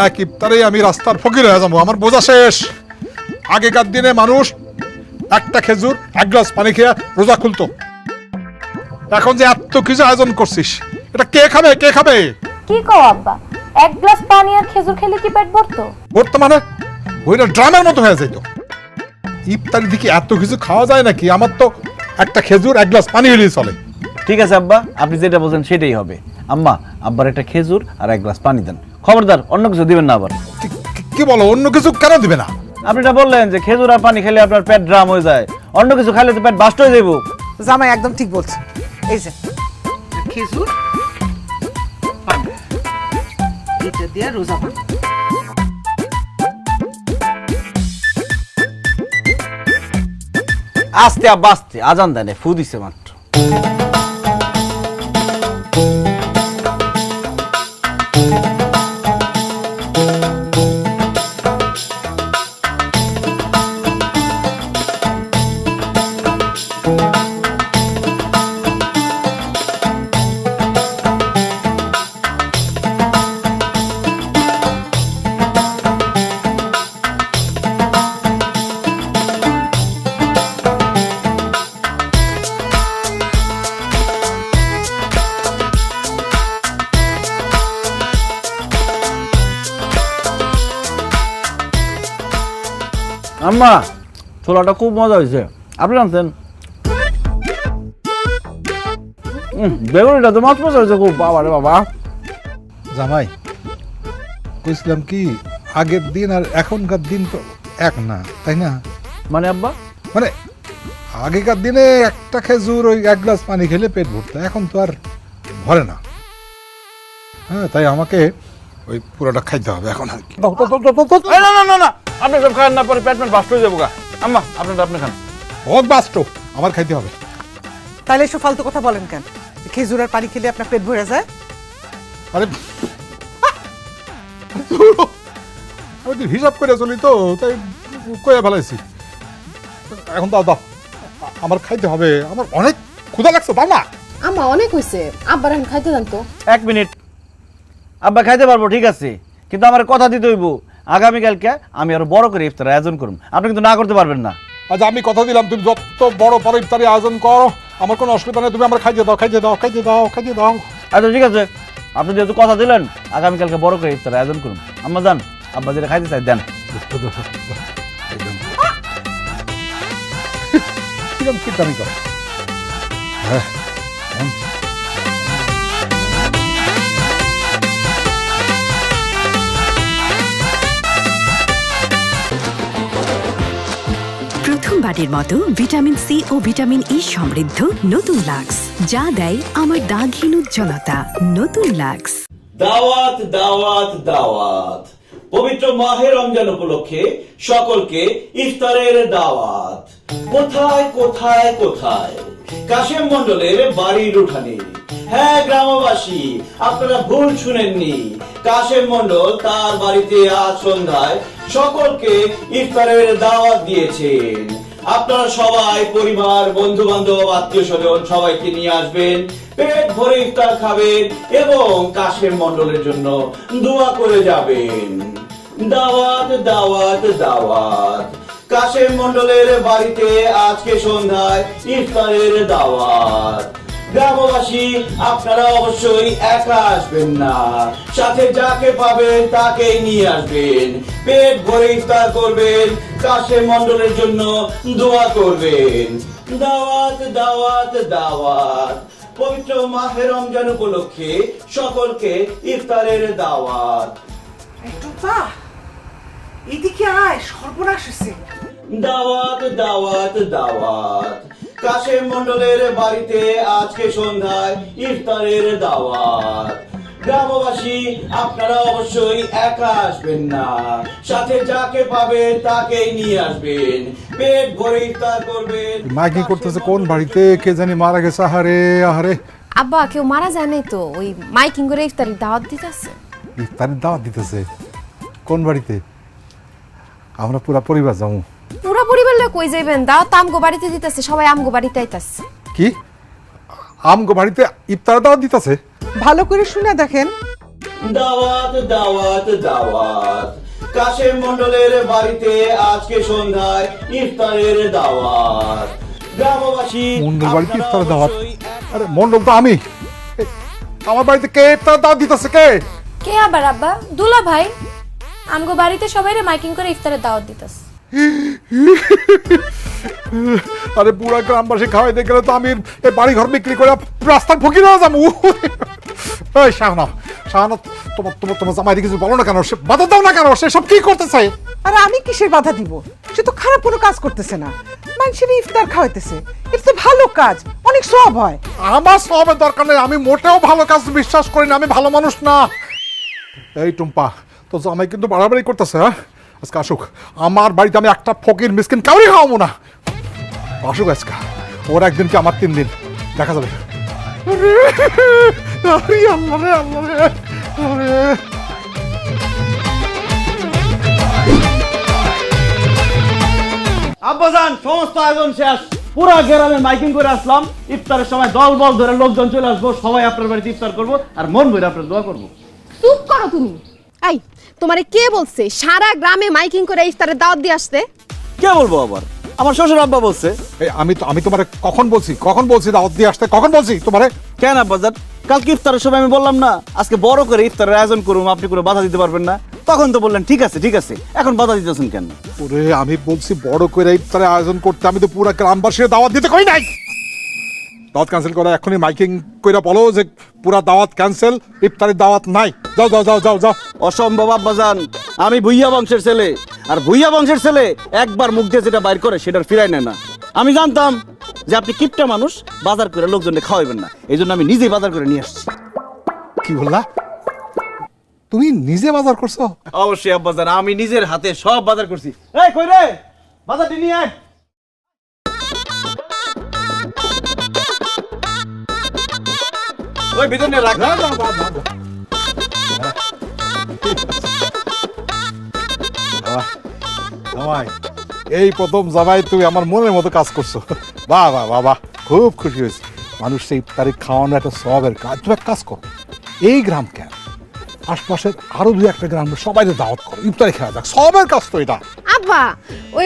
[SPEAKER 5] এক ইফতারে আমি রাস্তার ফকির হয়ে যাবো, আমার বোঝা শেষ। আগেকার দিনে মানুষ একটা খেজুর 1 গ্লাস পানি খেয়ে রোজা খুলতো। এখন যে এত কিছু আয়োজন করছিস, এটা কে খাবে? কে খাবে?
[SPEAKER 3] কি কও আব্বা, 1 গ্লাস পানি আর খেজুর খেলে কি পেট ভরতো?
[SPEAKER 5] বর্তমানে ওইটা ড্রামের মতো হয়ে যাইতো। ইফতারি দিকে এত কিছু খাওয়া যায় নাকি? আমার তো একটা খেজুর 1 গ্লাস পানি হলেই চলে।
[SPEAKER 1] ঠিক আছে আব্বা, আপনি যেটা বলছেন সেটাই হবে। আম্মা, আব্বার একটা খেজুর আর 1 গ্লাস পানি দেন। খবরদার অন্য কিছু দিবেন না আবার।
[SPEAKER 5] কি বলো? অন্য কিছু কেন দিবে না?
[SPEAKER 1] আপনি এটা বললেন যে খেজুর আর পানি খেলে আপনার পেট ড্রাম হয়ে যায়, অন্য কিছু খাইলে তো পেট বাস্ট হয়ে যাবো।
[SPEAKER 2] জামাই একদম ঠিক বলছে। এই যে খেজুর, পানি, এটা দিয়ে রোজা পানি।
[SPEAKER 1] আস্তে আব্বা আস্তে, আজান দেন, ফু দিছে মাত্র। আম্মা, ছোলাটা খুব মজা হয়েছে, আপনি জানতেন? বেগুনিটা তো মাছ মজা হয়েছে খুব। বাবা রে বাবা।
[SPEAKER 5] জামাই, কইছিলাম কি আগের দিন আর এখনকার দিন তো এক না, তাই না?
[SPEAKER 1] মানে আব্বা,
[SPEAKER 5] মানে আগেকার দিনে একটা খেজুর ওই 1 গ্লাস পানি খেলে পেট ভরতো, এখন তো আর ভরে না। হ্যাঁ, তাই আমাকে ওই পুরোটা খাইতে হবে এখন আর কি।
[SPEAKER 1] এই না না না না, আপনি সব খান না, পরে পেট বাস্ট হয়ে যাবো গা। আম্মা, আপনারটা আপনি খান।
[SPEAKER 5] বহুত বাস্ট, আমার খাইতে হবে।
[SPEAKER 2] তাহলে এসব ফালতু কথা বলেন কেন? খেজুর আর পানি খেলে আপনার পেট ভরে যায়?
[SPEAKER 5] আরে আমি তো হিসাব করে চলি তো, তাই কয়ে ফেলাইছি। এখন দাও দাও, আমার খাইতে হবে, আমার অনেক ক্ষুধা লাগছে। দাও না।
[SPEAKER 4] আম্মা অনেক হইছে, আব্বার এখন খাইতে দেন তো।
[SPEAKER 1] 1 মিনিট। আব্বা খাইতে পারবো ঠিক আছে, কিন্তু আমার কথা দিতে হইব, আগামীকালকে আমি আরো বড় করে ইফতার আয়োজন করব। আপনি কিন্তু না করতে পারবেন না।
[SPEAKER 5] আজ আমি কথা দিলাম তুমি যত বড় বড় ইফতারি আয়োজন করো আমার কোনো অসুবিধা নেই, তুমি আমার খাইয়ে দাও খাইয়ে দাও খাইয়ে দাও খাইয়ে দাও।
[SPEAKER 1] আচ্ছা ঠিক আছে, আপনি যেহেতু কথা দিলেন আগামীকালকে বড় করে ইফতার আয়োজন করুন। আম্মা যান, আব্বা যেটা খাইতে চাই দেন।
[SPEAKER 5] কিরম কিপটামি করো। হ্যাঁ
[SPEAKER 8] প্রথমবারের মতো ভিটামিন সি ও ভিটামিন ই সমৃদ্ধ নতুন লাক্স, যা দেয় আমার দাগহীন উজ্জ্বলতা। নতুন লাক্স।
[SPEAKER 9] দাওয়াত দাওয়াত দাওয়াত, পবিত্র মাহে রমজান উপলক্ষে সকলকে ইফতারের দাওয়াত। কোথায় কোথায় কোথায়? কাশেম মন্ডলের বাড়ির উঠানে। হ্যাঁ গ্রামবাসী, আপনারা ভুল শুনেননি। কাশেম মন্ডল তার বাড়িতে আজ সন্ধ্যায় সকলকে ইফতারের দাওয়াত দিয়েছেন। আপনারা সবাই পরিবার, বন্ধু বান্ধব, আত্মীয় স্বজন সবাইকে নিয়ে আসবেন, পেট ভরে ইফতার খাবেন এবং কাশেম মন্ডলের জন্য দোয়া করে যাবেন। দাওয়াত দাওয়াত দাওয়াত, কাশেম মন্ডলের বাড়িতে আজকে সন্ধ্যায় ইফতারের দাওয়াত। গ্রামবাসী, আপনারা অবশ্যই একা আসবেন না, সাথে যাকে পাবেন তাকেই নিয়ে আসবেন। পেট ভরে ইফতার করবেন, কাশেম মন্ডলের জন্য দোয়া করবেন। দাওয়াত দাওয়াত দাওয়াত, পবিত্র মাহে রমজান উপলক্ষে সকলকে ইফতারের দাওয়াত।
[SPEAKER 2] এদিকে আয়, সর্বনাশ হয়েছে।
[SPEAKER 9] দাওয়াত দাওয়াত দাওয়াত, কাশেম মন্ডলের বাড়িতে আজকে সন্ধ্যায় ইফতারের দাওয়াত। গ্রামবাসী, আপনারা অবশ্যই একা আসবেন না, সাথে যাকে পাবেন তাকেই নিয়ে আসবেন। পেট ভরে ইফতার করবেন।
[SPEAKER 5] মাইকিং করতেছে কোন বাড়িতে কে জানি মারা গেছে। আহারে আহারে,
[SPEAKER 4] আব্বা কেউ মারা যায় নাই তো, ওই মাইকিং করে ইফতারি দাওয়াত দিতেছে।
[SPEAKER 5] ইফতারের দাওয়াত দিতেছে কোন বাড়িতে? আমরা পুরা পরিবার যাবো।
[SPEAKER 4] পুরা পরিবার লোক কই যাইবেন? দাওয়াত আমগো বাড়িতে দিতেছে, সবাই আমগো বাড়িতে আইতাছে।
[SPEAKER 5] কি আমগো বাড়িতে ইফতার দাওয়াত দিতেছে?
[SPEAKER 2] ভালো করে শুনে দেখেন।
[SPEAKER 9] দাওয়াত দাওয়াত দাওয়াত, কাশেম মন্ডলের বাড়িতে আজকে সন্ধ্যায় ইফতারের দাওয়াত। গ্রামবাসী,
[SPEAKER 5] মন্ডল বাড়িতে
[SPEAKER 9] আপনারা
[SPEAKER 5] ইফতারের দাওয়াত?
[SPEAKER 9] অবশ্যই
[SPEAKER 5] আরে মন্ডল তো আমি। আমার বাড়িতে কে ইফতার দাওয়াত দিতেছে? কে
[SPEAKER 3] কে আবার আব্বা? দুলা ভাই আমগো বাড়িতে সবাইরে মাইকিং করে ইফতারের দাওয়াত দিতাছে।
[SPEAKER 5] আরে পুরা গ্রামবাসী খাওয়াইতে গেলে তো আমি এই বাড়ি ঘর বিক্রি করে রাস্তার ফকির হয়ে যাবো। এই শাহনা, শাহনা, তোমার তোমার তোমার জামাই কিছু বলো না কেন? সে বাধা দাও না কেন? সে সব কি করতেছে?
[SPEAKER 2] আর আমি কিসের বাধা দিব? সে তো খারাপ কোনো কাজ করতেছে না, মানুষের ইফতার খাওয়াইতেছে। এটা তো ভালো কাজ, অনেক সওয়াব হয়।
[SPEAKER 5] আমার সবের দরকার নেই, আমি মোটেও ভালো কাজ বিশ্বাস করি না, আমি ভালো মানুষ না। এই টুম্পা, তো জামাই কিন্তু বাড়াবাড়ি করতেছে। হ্যাঁ, আজকে আসুক আমার বাড়িতে, আমি একটা ফকির মিসকিন কাউরি খাওয়াবো না। আসুক আজকে, ওর একদিন কি আমার 3 দিন, দেখা যাবে। আরে আল্লাহ রে, আল্লাহ রে, আরে।
[SPEAKER 1] আব্বাজান, সমস্ত আয়োজন শেষ, পুরা গ্রামে মাইকিং করে আসলাম। ইফতারের সময় দল বল ধরে লোকজন চলে আসবো, সবাই আপনার বাড়িতে ইফতার করবো আর মন ভরে আপনার দোয়া করবো।
[SPEAKER 4] চুপ করো তুমি। এই, তোমারে কে বলছে সারা গ্রামে মাইকিং করে ইফতারের দাওয়াত দিয়ে আসতে?
[SPEAKER 1] কে বলবো আবার? আমার শ্বশুর আব্বা বলছে।
[SPEAKER 5] এই আমি তোমারে কখন বলছি দাওয়াত দিয়ে আসতে? কখন বলছি তোমারে?
[SPEAKER 1] কেন আব্বাজান, কালকে ইফতারের সময় আমি বললাম না আজকে বড় করে ইফতারের আয়োজন করুম, আপনি কোনো বাধা দিতে পারবেন না? তখন তো বললেন ঠিক আছে ঠিক আছে, এখন বাধা দিতেছেন কেন?
[SPEAKER 5] ওরে আমি বলছি বড় করে ইফতারের আয়োজন করতে, আমি তো পুরো গ্রামবাসীর দাওয়াত দিতে কই নাই। দাওয়াত ক্যান্সেল করে এখনই মাইকিং কইরা বলো যে পুরা দাওয়াত ক্যান্সেল, ইফতারের দাওয়াত নাই। যাও যাও যাও যাও যাও।
[SPEAKER 1] অসম্ভব আব্বাজান, আমি ভুইয়া বংশের ছেলে, আর ভুইয়া বংশের ছেলে একবার মুখ দিয়ে যেটা বাইর করে সেটার ফিরাই নেয় না। আমি জানতাম যে আপনি কিপটা মানুষ, বাজার করে লোকজনকে খাওয়াইবেন না, এই জন্য আমি নিজেই বাজার করে নিয়ে আসছি।
[SPEAKER 5] কি বললা? তুমি নিজে বাজার করছো?
[SPEAKER 1] অবশ্যই আব্বাজান, আমি নিজের হাতে সব বাজার করছি। এই কই রে, বাজারটি নিয়ে আয়। ওই ভিতর নিয়ে রাখ।
[SPEAKER 5] জামাই, এই প্রথম জামাই তুমি আমার মনের মতো কাজ করছো। বাহ বাহ বাহ বাহ, খুব খুশি হয়েছি। মানুষ সেই ইফতারি খাওয়ানো একটা সওয়াবের কাজ। তুমি এক কাজ করো, এই গ্রাম কেন, আশপাশের আরো 2-1টা গ্রাম সবাই দাওয়াত করো, ইফতারি খাওয়া যাক, সওয়াবের কাজ তো এটা।
[SPEAKER 4] আব্বা, ওই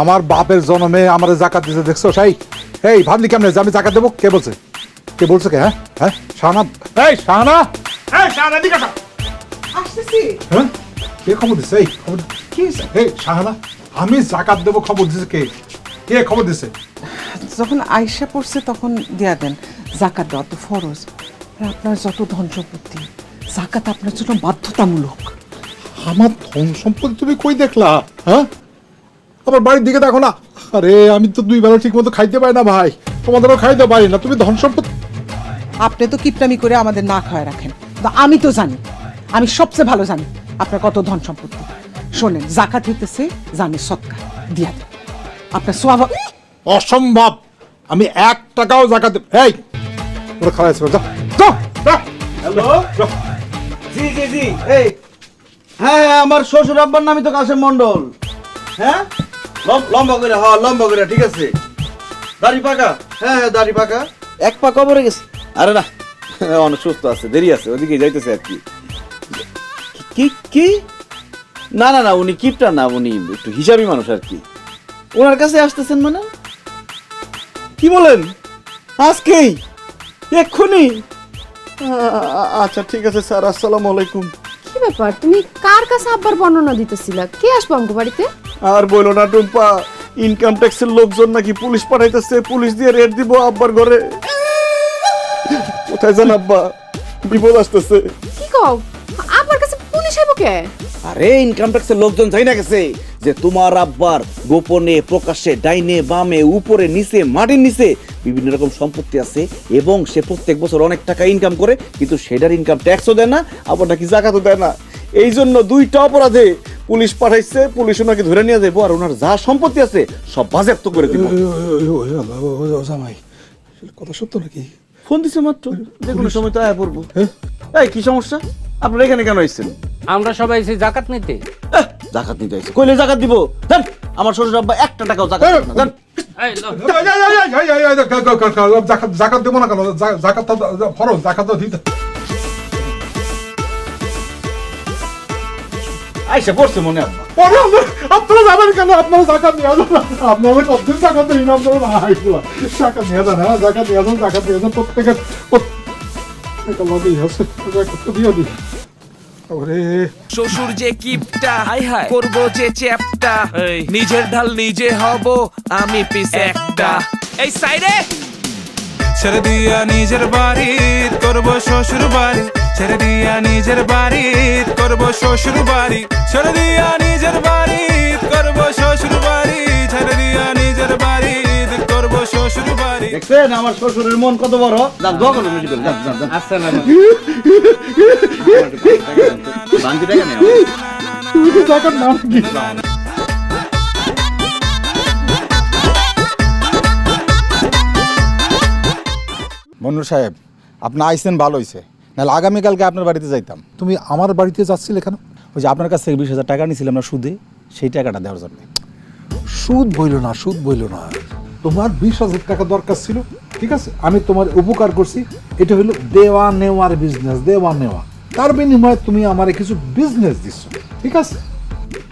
[SPEAKER 5] আমার বাপের জন্মে আমার জাকাত দিতে দেখছো সেই এই ভাবলি কেমনে যে আমি জাকাত দেবো? কে বলছে কে হ্যাঁ হ্যাঁ শাহানা এই শাহানা দিকে আসো।
[SPEAKER 2] আসতেছি।
[SPEAKER 5] হ্যাঁ কে খবর দিছে? এই খবর কি এই শাহানা আমি জাকাত দেবো খবর দিছে কে? কে খবর দিছে?
[SPEAKER 2] যখন আয়সা পড়ছে তখন দেয়া দেন। জাকাত দেওয়া তো ফরজ। আপনার যত ধন সম্পত্তি জাকাত আপনার জন্য বাধ্যতামূলক।
[SPEAKER 5] আমার ধন সম্পত্তি তুমি কই দেখলা? হ্যাঁ আমার বাড়ির দিকে দেখো না। আরে আমি তো 2 বেলা ঠিক মতো খাইতে পারি না ভাই, তোমাদেরও খাইতে পারি না। তুমি ধন সম্পত্তি
[SPEAKER 2] আপনি তো কিপটামি করে আমাদের না খাওয়ায় রাখেন, কিন্তু আমি তো জানি, আমি সবচেয়ে ভালো জানি আপনার কত ধন সম্পত্তি। শোনেন, জাকাত হইতেছে জানি সৎকার, দিয়া দেন। আপনার স্বভাব
[SPEAKER 5] অসম্ভব, আমি 1 টাকাও জাকাত দেব। এই ওরা খাওয়া আছে, যা যা যা।
[SPEAKER 1] হ্যালো, জি জি জি, এই হ্যাঁ হ্যাঁ, আমার শ্বশুর আব্বার নামই তো কাশেম মন্ডল। হ্যাঁ লম্বা করে, হ্যাঁ লম্বা করে, ঠিক আছে। দাড়ি পাকা? হ্যাঁ হ্যাঁ দাড়ি পাকা। 1 পা কবরে গেছে? আরে না, অনেক সুস্থ আছে, দেরি আছে, ওদিকে যাইতেছে আর কি। কি কি না না না, উনি কিপটা না, উনি একটু হিসাবি মানুষ আর কি। ওনার কাছে আসতেছেন মানে? কি বলেন? আজকেই? এক্ষুনি? আচ্ছা ঠিক আছে স্যার, আসসালামু আলাইকুম।
[SPEAKER 4] কি ব্যাপার, তুমি কার কাছে আব্বার বর্ণনা দিতেছিলা? কে আসবো আমগো বাড়িতে?
[SPEAKER 1] আর বলো না টুম্পা, ইনকাম ট্যাক্সের লোকজন নাকি পুলিশ পাঠাইতেছে, পুলিশ দিয়ে রেড দিব আব্বার ঘরে। কোথায় যান আব্বা, বিপদ আসতেছে।
[SPEAKER 4] কি কও, আব্বার কাছে পুলিশ আইবো কে?
[SPEAKER 1] আরে ইনকাম ট্যাক্সের লোকজন যাই না গেছে যে তোমার আব্বার গোপনে প্রকাশ্যে ডাইনে বামে উপরে নিচে মাটির নিচে বিভিন্ন রকম সম্পত্তি আছে এবং সে প্রত্যেক বছর অনেক টাকা ইনকাম করে, কিন্তু সেটার ইনকাম ট্যাক্সও দেয় না, আবার নাকি জাকাতও দেয় না। এই জন্য 2টা অপরাধে পুলিশ পাঠাইছে, পুলিশ ওনাকে ধরে নিয়ে যাবো আর ওনার যা সম্পত্তি আছে সব বাজেয়াপ্ত করে দিব।
[SPEAKER 10] জামাই কথা সত্য নাকি?
[SPEAKER 1] ফোন দিছে মাত্র, যে কোনো সময় তো আয়া পড়বো। এই কি সমস্যা, আপনারা এখানে কেন আসছেন?
[SPEAKER 11] আমরা সবাই এসে জাকাত নিতে।
[SPEAKER 1] জাকাত নিতে আসছে, কইলে জাকাত দিব? দেন, আমার শ্বশুর আব্বা 1 টাকাও জাকাত দেন না, দেন।
[SPEAKER 5] জাকাত দেবো না কেন? জাকাত ফরজ, জাকাত দিতে।
[SPEAKER 1] আইসা পড়ছে মনে আব্বা।
[SPEAKER 5] আপনারা যাবেন কেন? আপনারা জাকাত নিয়ে যান, আপনারা কতদিন জাকাত দিন? আপনারা জাকাত নিয়ে যান, হ্যাঁ জাকাত নিয়ে যান, জাকাত নিয়ে যান, প্রত্যেকের দিয়ে দিই।
[SPEAKER 6] শ্বশুর যে কিপটা, হাই হাই করবো যে চ্যাপটা, নিজের ঢাল নিজে হব আমি পিস একটা। এই সাইডে ছেড়ে দিয়া নিজের বাড়ি করবো শ্বশুর বাড়ি, ছেড়ে দিয়া নিজের বাড়ি করবো শ্বশুর বাড়ি, ছেড়ে দিয়া নিজের বাড়ি করবো শ্বশুর বাড়ি, ছেড়ে দিয়া নিজের বাড়ি করবো শ্বশুর বাড়ি।
[SPEAKER 1] দেখছেন আমার শ্বশুরের মন কত বড়? যান দোয়া করুন, যান যান যান।
[SPEAKER 11] আসসালামু
[SPEAKER 1] বান্তি টাকা নেই
[SPEAKER 5] জাকাত না কি?
[SPEAKER 10] মন্ডল সাহেব, আপনি আইসেন ভালো হয়েছে, নাহলে আগামীকালকে আপনার বাড়িতে যাইতাম।
[SPEAKER 5] তুমি আমার বাড়িতে যাচ্ছিলে কেন?
[SPEAKER 10] ওই যে আপনার কাছ থেকে 20,000 টাকা নিয়েছিলাম না সুদে, সেই টাকাটা দেওয়ার জন্য।
[SPEAKER 5] সুদ বইল না, সুদ বইল না। তোমার 20,000 টাকা দরকার ছিল, ঠিক আছে, আমি তোমার উপকার করছি। এটা হলো দেওয়া নেওয়ার বিজনেস, দেওয়া নেওয়া। তার বিনিময়ে তুমি আমার কিছু বিজনেস দিচ্ছ, ঠিক আছে।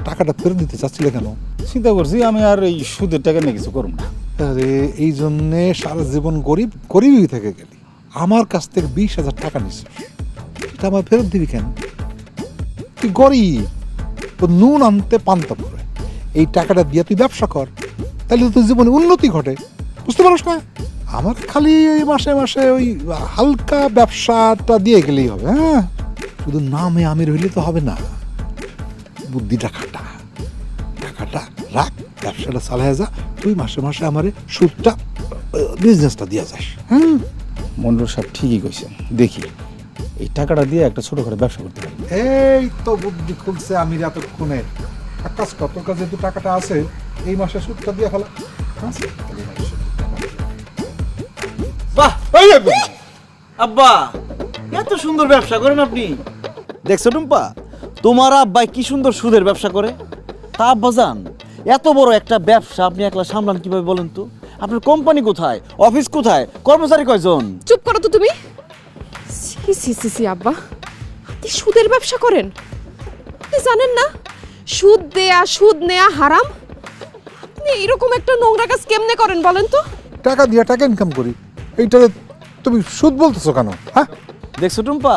[SPEAKER 5] টাকাটা ফেরত দিতে চাচ্ছিলে কেন?
[SPEAKER 10] চিন্তা করছি আমি আর এই সুদের টাকা নিয়ে কিছু করব না।
[SPEAKER 5] আরে এই জন্যে সারা জীবন গরিবই থেকে গেলি। আমার কাছ থেকে 20,000 টাকা নিচ্ছিস, এটা আমার ফেরত দিবি কেন? তুই গরিব, তো নুন আনতে পান্তা পড়ে। এই টাকাটা দিয়ে তুই ব্যবসা কর, তাহলে তোর জীবনে উন্নতি ঘটে, বুঝতে পারছ না? আমার খালি এই মাসে মাসে ওই হালকা ব্যবসাটা দিয়ে গেলেই হবে। হ্যাঁ, শুধু নামে আমির হইলে তো হবে না, বুদ্ধিটা খাটা, টাকাটা রাখ, ব্যবসাটা চালায় যা, তুই মাসে মাসে আমার সুদটা বিজনেসটা দিয়ে যাস। হ্যাঁ
[SPEAKER 10] মন্ডল সাহেব ঠিকই কইছেন, দেখি এই টাকাটা দিয়ে একটা ছোটখাটো ব্যবসা করতে পারি।
[SPEAKER 5] এই তো বুদ্ধি খুলছে আমির এতক্ষণে। আকাশ কত কাজে তো টাকাটা আছে, এই মাসে সুদটা দিয়ে ফেলা।
[SPEAKER 1] বাহ আব্বা, এত সুন্দর ব্যবসা করেন আপনি। দেখছো টুম্পা, তোমার আব্বা কি সুন্দর সুদের ব্যবসা করে। তা আব্বা জান, এত বড় একটা ব্যবসা আপনি একলা সামলান কিভাবে বলেন তো? আপনার কোম্পানি কোথায়, অফিস কোথায়, কর্মচারী কয়জন?
[SPEAKER 4] চুপ করো তো তুমি। সি সি সি সি আব্বা, আপনি সুদের ব্যবসা করেন? আপনি জানেন না সুদ দেয়া সুদ নেয়া হারাম? আপনি আপনি এরকম একটা নোংরা কাজ কেমনে করেন বলেন তো?
[SPEAKER 5] টাকা দিয়ে টাকা ইনকাম করি, এইটারে তুমি সুদ বলতেছো কেন? হ্যাঁ,
[SPEAKER 1] দেখছো টুম্পা,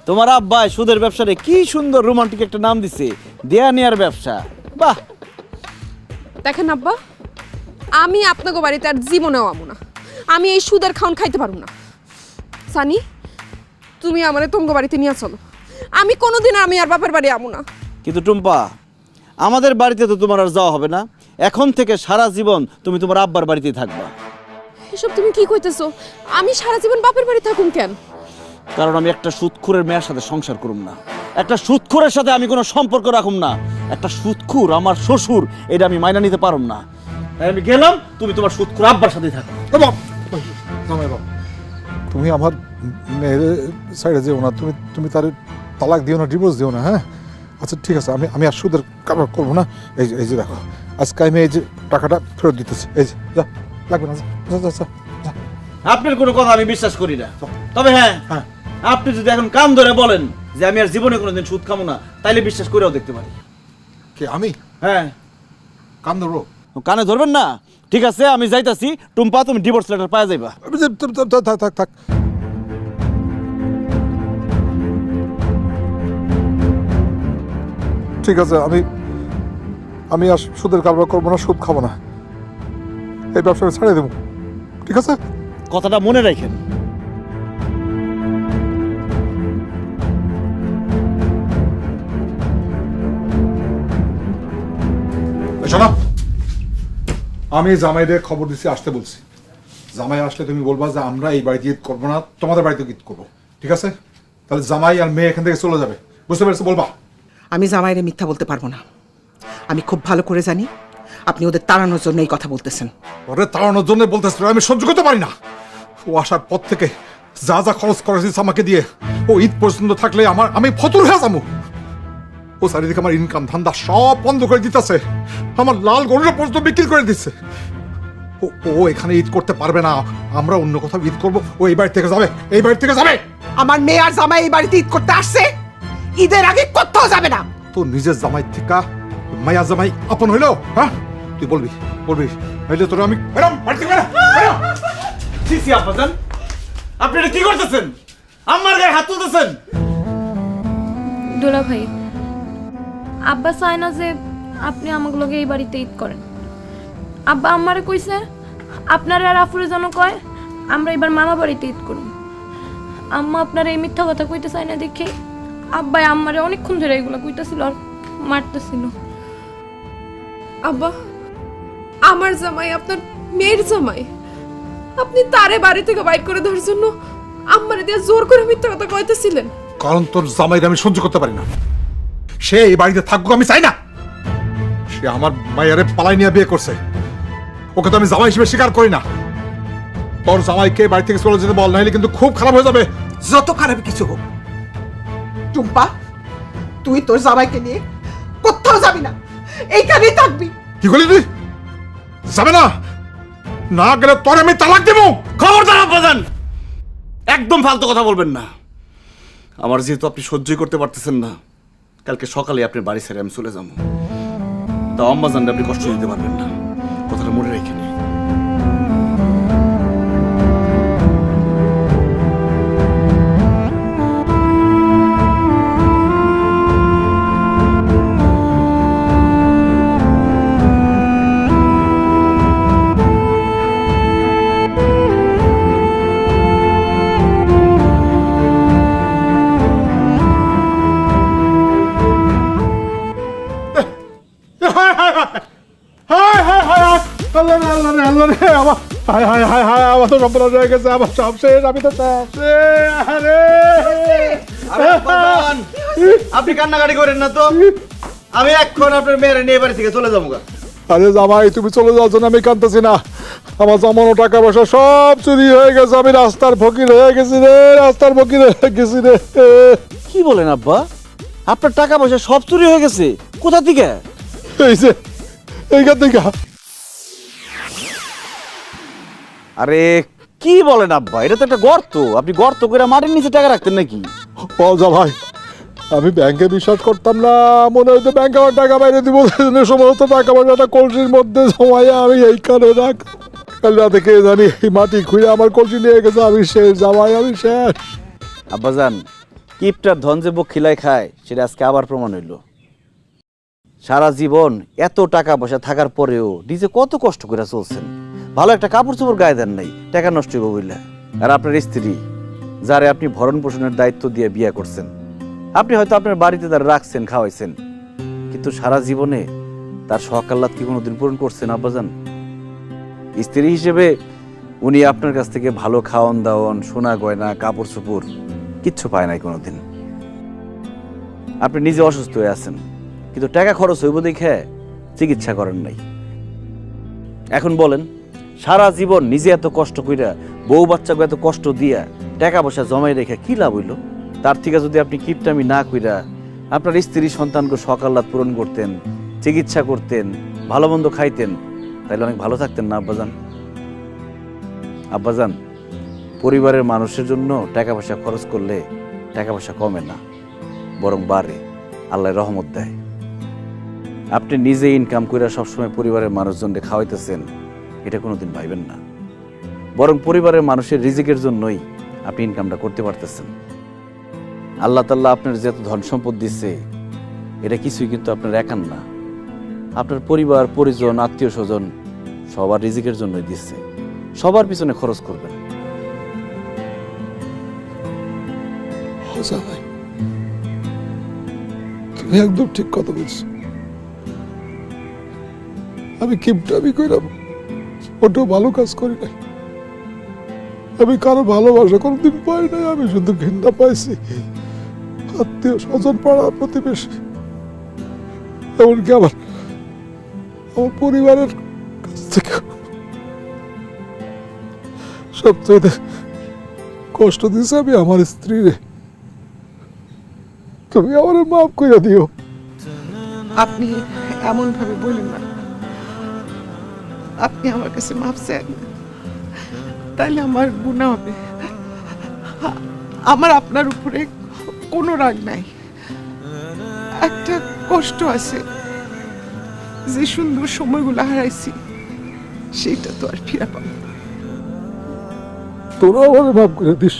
[SPEAKER 1] তোমার আব্বা সুদের ব্যবসারে কি সুন্দর রোমান্টিক একটা নাম দিছে, দেয়া নেয়ার ব্যবসা। বাহ!
[SPEAKER 4] দেখেন আব্বা, আমি আপনাকে বাড়িতে আর জীবনেও আমু না। আমি এই সুদের খাওন খাইতে পারবো না। সানি, তুমি আমারে তোমাকে বাড়িতে নিয়ে চলো। আমি কোনোদিন আমি আর বাপের বাড়ি আমু না।
[SPEAKER 1] কিন্তু টুম্পা, আমাদের বাড়িতে তো তোমার আর যাওয়া হবে না। এখন থেকে সারা জীবন তুমি তোমার আব্বার বাড়িতেই থাকবা।
[SPEAKER 4] এসব তুমি কি কইতেছো? আমি সারা জীবন বাপের বাড়ি থাকুম কেন?
[SPEAKER 1] কারণ আমি একটা সুদখোরের মেয়ের সাথে সংসার করুম না, একটা সুদখোরের সাথে আমি কোনো সম্পর্ক রাখুম না। একটা সুদখোর আমার শ্বশুর, এটা আমি মাইনা নিতে পারুম না। তাই আমি গেলাম, তুমি তোমার সুদখোর আব্বার সাথেই থাকো।
[SPEAKER 5] তুমি আমার মেয়ের সাইডে যেও না, তুমি তার তালাক দিও না, ডিভোর্স দিও না। হ্যাঁ, আচ্ছা ঠিক আছে, আমি আর সুদের কারবার করবো না। এই যে দেখো, আজকে আমি এই যে টাকাটা ফেরত দিতেছি। এই যে যা, লাগবে না, যা।
[SPEAKER 1] আপনার কোনো কথা আমি বিশ্বাস করি না। তবে হ্যাঁ, আপনি যদি এখন কান ধরে বলেন যে আমি আর জীবনে কোনোদিন সুদ খাবো না, তাইলে বিশ্বাস করেও দেখতে পারি।
[SPEAKER 5] কে আমি?
[SPEAKER 1] হ্যাঁ,
[SPEAKER 5] কান ধরবো?
[SPEAKER 1] কানে ধরবেন না? ঠিক আছে, আমি যাইতাছি। টুম্পা, তুমি ডিভোর্স লেটার পাওয়া যাইবা।
[SPEAKER 5] থাক। ঠিক আছে, আমি আর সুদের কারবার করবো না, সুদ খাবো না, এই ব্যবসা ছাড়িয়ে দেবো। ঠিক আছে,
[SPEAKER 1] কথাটা মনে রাখেন।
[SPEAKER 5] শোনো, আমি জামাইদের খবর দিচ্ছি, আসতে বলছি। জামাই আসলে তুমি বলবা যে আমরা এই বাড়িতে ঈদ করবো না, তোমাদের বাড়িতে ঈদ করবো। ঠিক আছে? তাহলে জামাই আর মেয়ে এখান থেকে চলে যাবে, বুঝতে পেরেছো? বলবা।
[SPEAKER 2] আমি জামাইরে মিথ্যা বলতে পারবো না। আমি খুব ভালো করে জানি আপনি ওদের তাড়ানোর জন্য এই কথা বলতেছেন।
[SPEAKER 5] ওরে তাড়ানোর জন্য বলতেছিল, আমি সহ্য করতে পারি না। ও আসার পর থেকে যা খরচ করেছিস আমাকে দিয়ে, ও ঈদ পর্যন্ত থাকলে আমি ফতুর হয়ে যাবো। ও চারিদিকে আমার ইনকাম ধান্দা সব বন্ধ করে দিতেছে, আমার লাল গরুটা পর্যন্ত বিক্রি করে দিচ্ছে। ও এখানে ঈদ করতে পারবে না, আমরা অন্য কোথাও ঈদ করবো। ও এই বাড়ি থেকে যাবে, এই বাড়ি থেকে যাবে।
[SPEAKER 2] আমার মেয়ে আর জামাই এই বাড়িতে ঈদ করতে আসছে, ঈদের আগে কোথাও যাবে না।
[SPEAKER 5] তোর নিজের জামাই থেকে মায়া জামাই আপন হইলো? হ্যাঁ, তুই বলবি হইলে তোর আমি
[SPEAKER 1] আব্বাজান, আপনি এটা কি করতেছেন? আমার গায়ে হাত তুলতেছেন।
[SPEAKER 3] দুলা ভাই, আব্বা চায় না যে আপনি আমাকে লগে এই বাড়িতে ঈদ করেন। আব্বা আমারে কইছে আপনার আর আফুরে যেন কয় আমরা এবার মামা বাড়িতে ঈদ করব। আম্মা আপনার এই মিথ্যা কথা কইতে চায় না দেখে আব্বাই আমারে অনেকক্ষণ ধরে এগুলো কইতাছিল আর মারতেছিল।
[SPEAKER 4] আব্বা, আমার জামাই আপনার মেয়ের জামাই, আপনি তারে বাড়ি থেকে বাইর করে দেওয়ার জন্য আমারে দিয়ে জোর করে মিথ্যা কথা কইতেছিলেন।
[SPEAKER 5] কারণ তোর জামাইকে আমি সহ্য করতে পারি না। সে এই বাড়িতে থাকুক, আমি চাই না। সে আমার মায়ের পালাই নিয়ে বিয়ে করছে, ওকে তো আমি জামাই হিসেবে স্বীকার করি না। তোর জামাইকে বাড়ি থেকে চলে যেতে বল, নাহলে কিন্তু খুব খারাপ হয়ে যাবে।
[SPEAKER 2] যত খারাপ কিছু হোক, টুম্পা, তুই তোর জামাইকে নিয়ে কোথাও যাবি না, এইখানেই থাকবি।
[SPEAKER 5] কি করলি তুই? যাবে না? না গেলে তোর আমি তালাক দেবো।
[SPEAKER 1] খবরদার আব্বাজান, একদম ফালতু কথা বলবেন না। আমার যেহেতু আপনি সহ্যই করতে পারতেছেন না, কালকে সকালে আপনার বাড়ি ছেড়ে আমি চলে যাবো। তা আম্মাজানকে আপনি কষ্ট দিতে পারবেন না, কথাটা মনে রেখে নিন।
[SPEAKER 5] আমার তো সম্পূর্ণ হয়ে গেছে, আমার সব শেষ, আমি তো সব শেষ।
[SPEAKER 1] আপনি কান্নাকাটি করেন না তো, আমি এখন আপনার মেয়ের নিয়ে বাড়ি থেকে চলে যাবো।
[SPEAKER 5] আরে জামাই, তুমি চলে যাওয়ার জন্য আমি কাঁদতেছি না। আমার জমানো টাকা পয়সা সব চুরি হয়ে গেছে, আমি রাস্তার ফকির হয়ে গেছি রে, রাস্তার ফকির হয়ে গেছি রে।
[SPEAKER 1] কি বলেন আব্বা? আপনার টাকা পয়সা সব চুরি হয়ে গেছে? কোথা থেকে?
[SPEAKER 5] এই যে এইখান থেকে।
[SPEAKER 1] আরে কি বলেন আব্বা, এটা তো একটা গর্ত। আপনি গর্ত করে মাটির নিচে টাকা রাখতেন নাকি?
[SPEAKER 5] ও জামাই, আমি ব্যাংকে বিশ্বাস করতাম না, মনে হয়তো ব্যাংকে আমার টাকা বাইরে দিব, সমস্ত টাকা পয়সাটা কলসির মধ্যে জমাইয়া আমি এইখানে রাখ। কাল রাতে কে জানি এই মাটি খুঁড়ে আমার কলসি নিয়ে গেছে, আমি শেষ জামাই, আমি শেষ।
[SPEAKER 1] আব্বাজান, কিপটার ধন যে বখিলায় খায় সেটা আজকে আবার প্রমাণ হইল। সারা জীবন এত টাকা পয়সা থাকার পরেও নিজে কত কষ্ট করে চলছেন, ভালো একটা কাপড় চোপড় গায়ে দেন নাই, টাকা নষ্ট হইব বইলা। আর আপনার স্ত্রী যারে আপনি ভরণ পোষণের দায়িত্ব দিয়ে বিয়ে করছেন, আপনি হয়তো আপনার বাড়িতে তার রাখছেন, খাওয়াইছেন, কিন্তু সারা জীবনে তার শখ আহ্লাদ কি কোনোদিন পূরণ করছেন আব্বাজান? স্ত্রী হিসেবে উনি আপনার কাছ থেকে ভালো খাওয়ান দাওয়ান, সোনা গয়না, কাপড় চোপড় কিচ্ছু পায় নাই কোনোদিন। আপনি নিজে অসুস্থ হয়ে আছেন, কিন্তু টাকা খরচ হইব দেখে চিকিৎসা করেন নাই। এখন বলেন, সারা জীবন নিজে এত কষ্ট কইরা, বউ বাচ্চাকে এত কষ্ট দিয়া টাকা পয়সা জমাই রেখে কি লাভ হইল? তার থেকে যদি আপনি কিপটামি না কইরা আপনার স্ত্রী সন্তানকে শখ আহ্লাদ পূরণ করতেন, চিকিৎসা করতেন, ভালো মন্দ খাইতেন, তাহলে অনেক ভালো থাকতেন না আব্বাজান? আব্বাজান, পরিবারের মানুষের জন্য টাকা পয়সা খরচ করলে টাকা পয়সা কমে না, বরং বাড়ে, আল্লাহ রহমত দেয়। আপনি নিজে ইনকাম করে সবসময় পরিবারের মানুষজনকে খাওয়াইতেছেন, এটা কোনোদিন ভাইবেন না, বরং পরিবারের মানুষের রিজিকের জন্যই আপনি ইনকামটা করতে পারতেছেন। আল্লাহ তাআলা আপনার যত ধন সম্পদ দিচ্ছে, এটা কিছুই কিন্তু আপনার একার না, আপনার পরিবার পরিজন, আত্মীয় স্বজন সবার রিজিকের জন্যই দিচ্ছে। সবার পিছনে খরচ করবেন।
[SPEAKER 5] তুমি একদম ঠিক কথা বলছো। আমি কিপটামি কইরাম, ওটাও ভালো কাজ করি নাই। আমি কারো ভালোবাসা কোনোদিন পাই নাই, আমি শুধু ঘৃণা পাইছি আত্মীয় স্বজন, পাড়া প্রতিবেশী, এমনকি আমার পরিবারের কাছ থেকে। সবচেয়ে কষ্ট দিয়েছে আমি আমার স্ত্রীরে। তুমি আমার মাফ করে দিও।
[SPEAKER 2] আপনি এমন ভাবে বলেন না, আপনি আমার কাছে মাফ চান, তাইলে আমার গুনাহ হবে। আমার আপনার উপরে কোনো রাগ নাই, একটা কষ্ট আছে, যে সুন্দর সময়গুলো হারাইছি সেটা তো আর ফিরে পাবো না।
[SPEAKER 5] তোরা আমার মাফ করে দিস।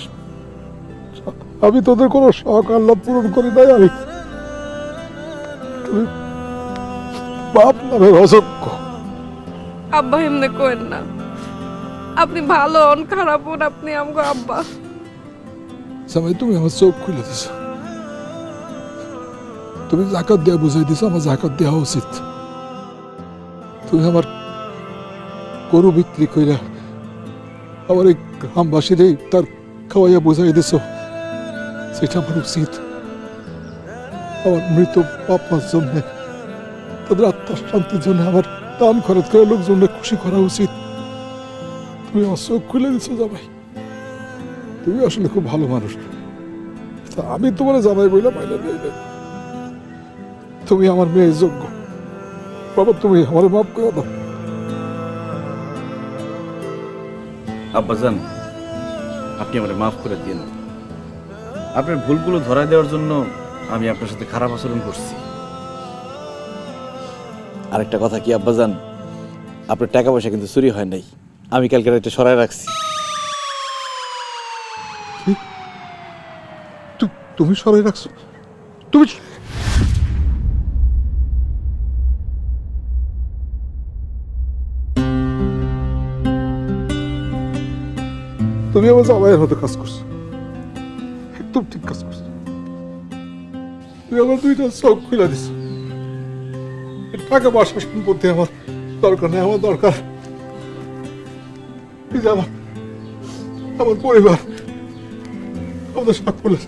[SPEAKER 5] আমি তোদের কোনো শখ আহ্লাদ পূরণ করি নাই, আমি বাপ নামের অযোগ্য।
[SPEAKER 3] আব্বা এমনি করেন না, আপনি ভালো হন খারাপ হন, আপনি আমগো আব্বা।
[SPEAKER 5] জামাই, তুমি আমার চোখ খুলে দিছ, তুমি জাকাত দেওয়া বুঝাই দিছ, আমার জাকাত দেওয়া উচিত। তুমি আমার গরু বিক্রি কইরা আমার এই গ্রামবাসীর তার খাওয়াইয়া বুঝাই দিছ, সেটা আমার উচিত। আমার মৃত বাপ মার জন্য, তাদের আত্মার শান্তির জন্য আমার দান খরচ করে লোকজনকে খুশি করা উচিত। তুমি আমার চোখ খুলে দিছো জামাই, তুমি আসলে খুব ভালো মানুষ। আমি তোমার জামাই বইলা পাইলে নেই, তুমি আমার মেয়ের যোগ্য। বাবা, তুমি আমার মাফ করে দাও।
[SPEAKER 1] আব্বাজান, আপনি আমাকে মাফ করে দিন। আপনার ভুলগুলো ধরা দেওয়ার জন্য আমি আপনার সাথে খারাপ আচরণ করছি। আরেকটা কথা কি আব্বাজান, আপনার টাকা পয়সা কিন্তু চুরি হয় নাই, আমি কালকে রাতে সরায় রাখছি।
[SPEAKER 5] তুমি সরাই রাখছো? তুমি তুমি আমার জামাইয়ের মতো কাজ করছো, একদম ঠিক কাজ করছো। তুমি আমার দুইটা চোখ খুলে দিছো। টাকা পয়সা সম্পত্তি আমার দরকার নেই, আমার দরকার আমার পরিবার, আমাদের সকলের।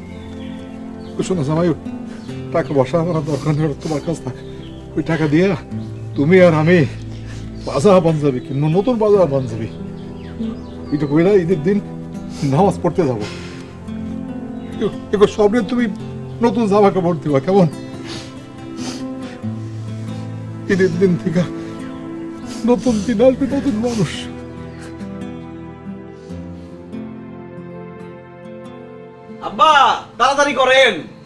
[SPEAKER 5] শোনো জামাই, টাকা পয়সা আমার দরকার নেই, তোমার কাছ থাকে। ওই টাকা দিয়ে তুমি আর আমি বাজার পাঞ্জাবি কিনবো, নতুন বাজার পাঞ্জাবি, এটা কইরা ঈদের দিন নামাজ পড়তে যাবো। সব নিয়ে তুমি নতুন জামা কাপড় দিবা, কেমন? ঈদের দিন থেকে নতুন দিন আসবে, নতুন মানুষ।
[SPEAKER 1] আব্বা, তাড়াতাড়ি করেন,